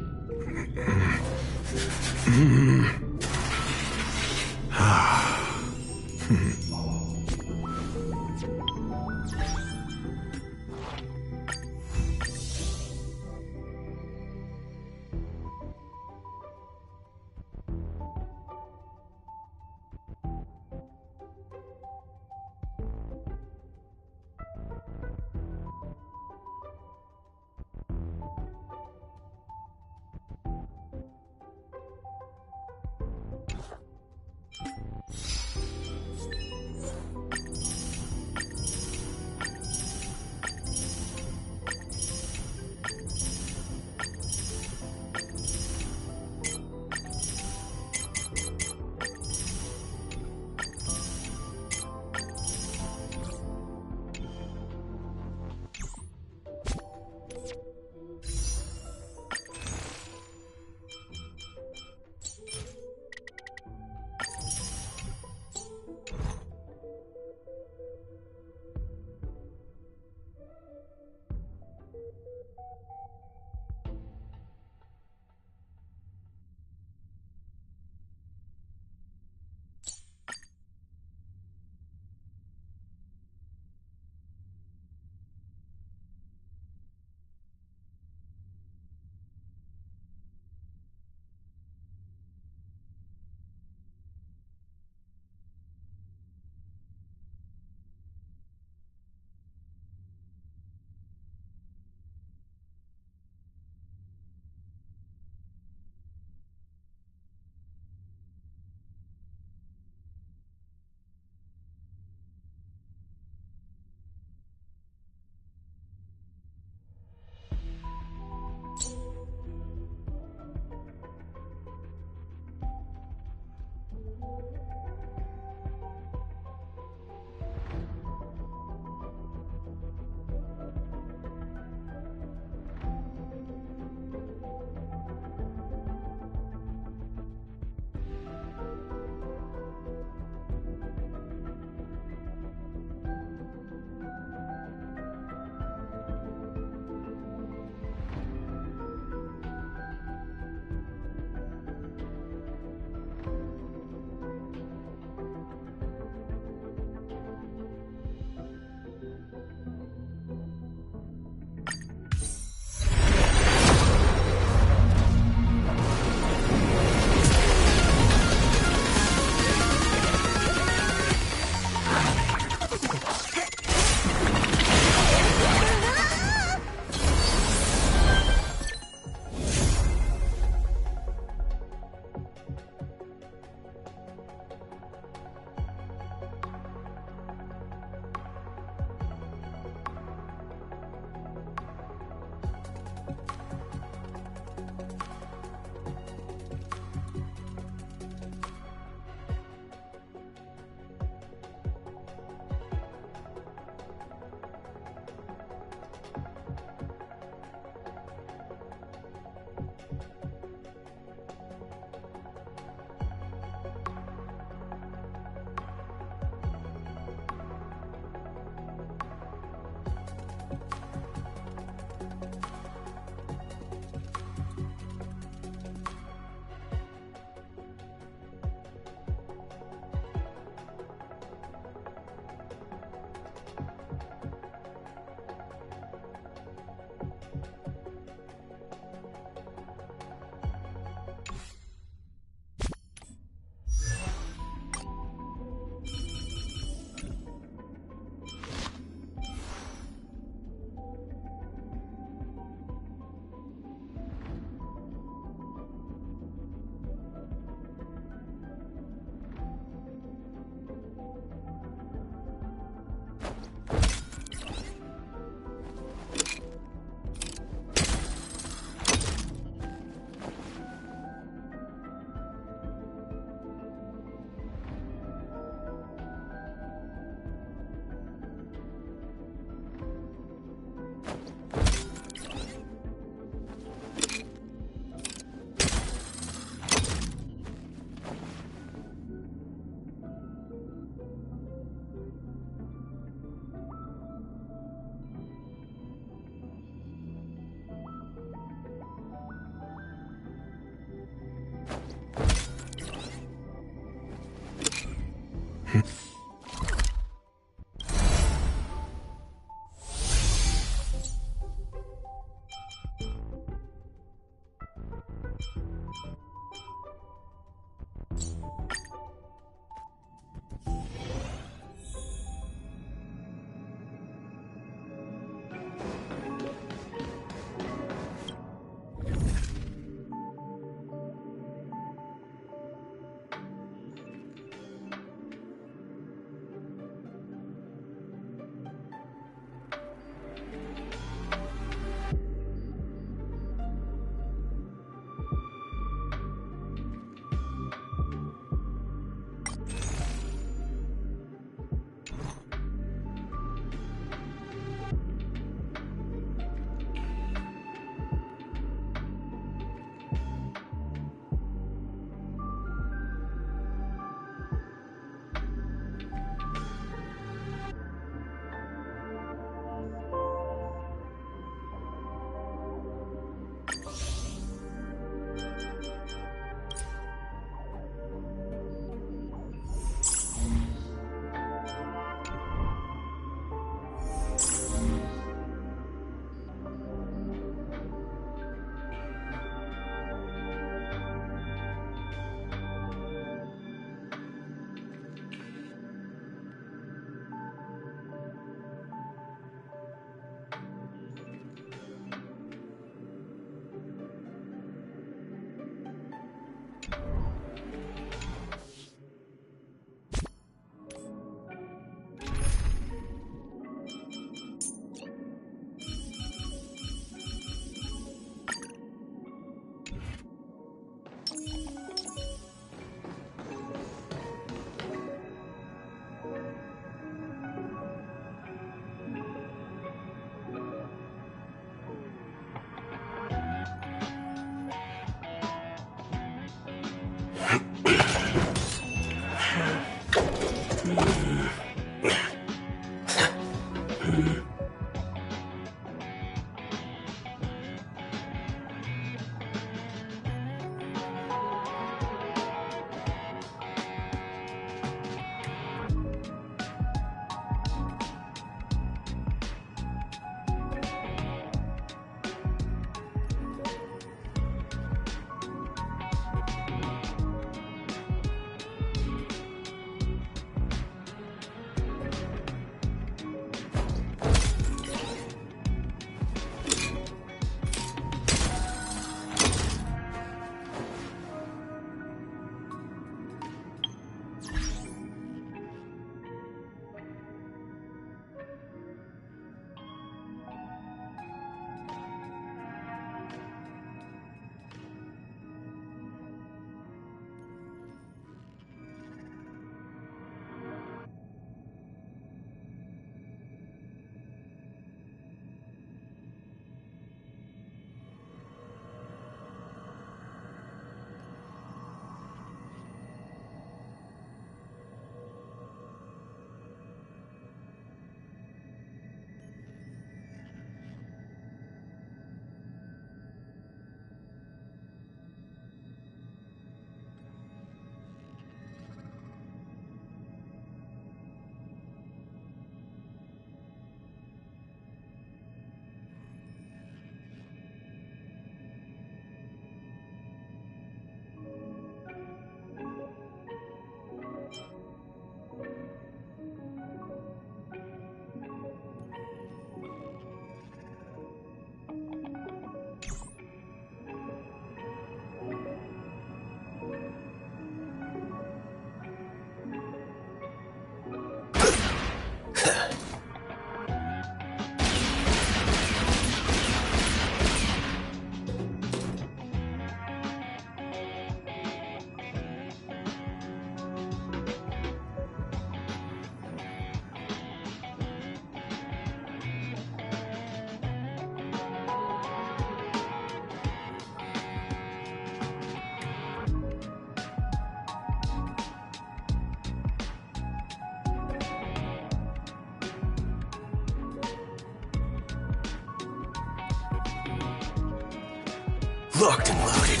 Locked and loaded.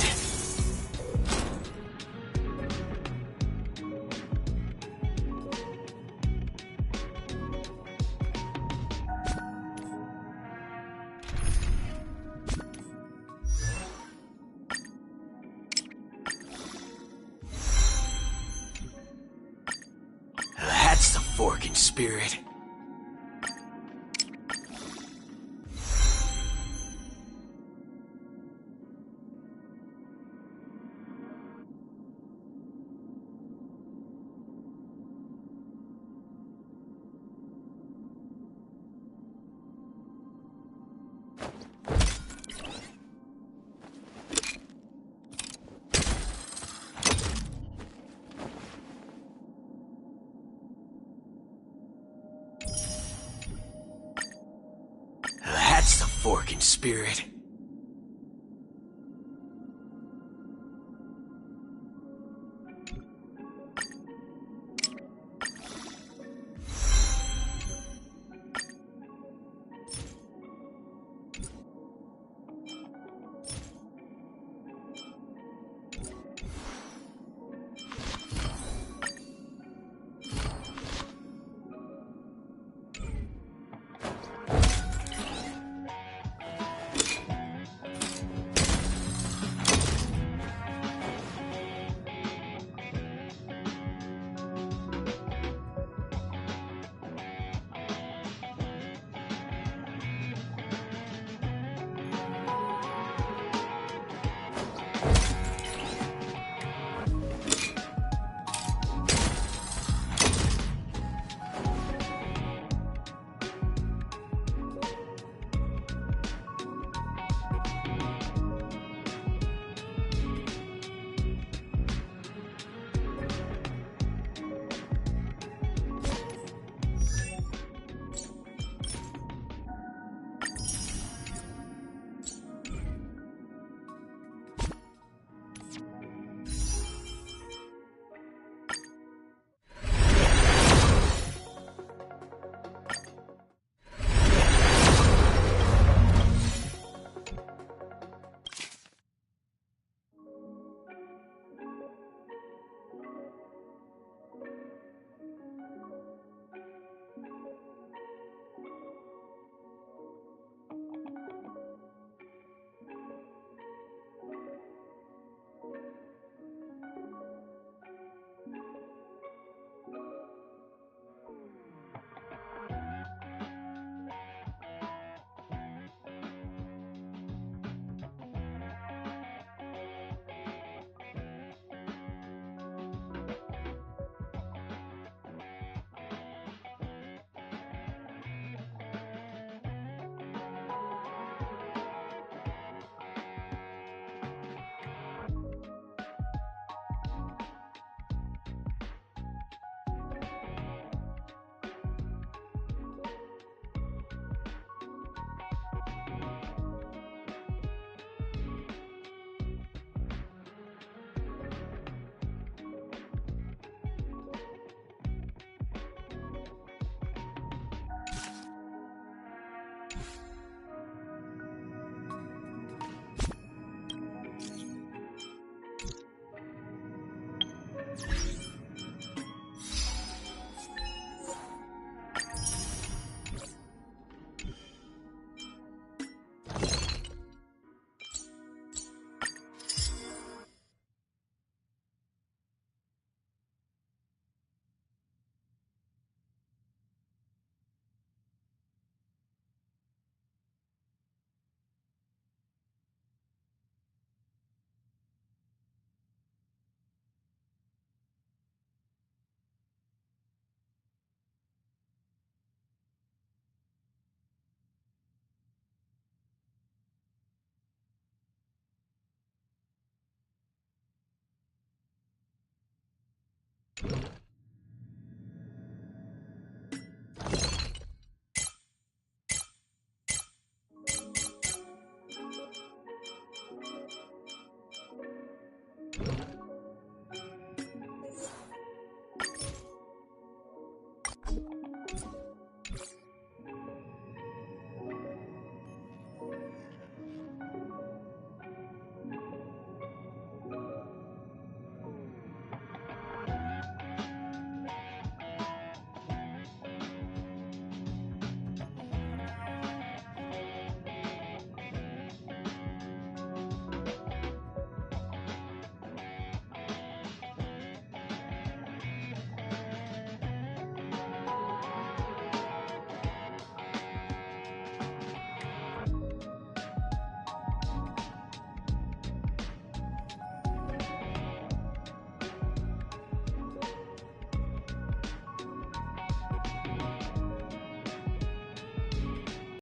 That's the forking spirit. That's the forking spirit.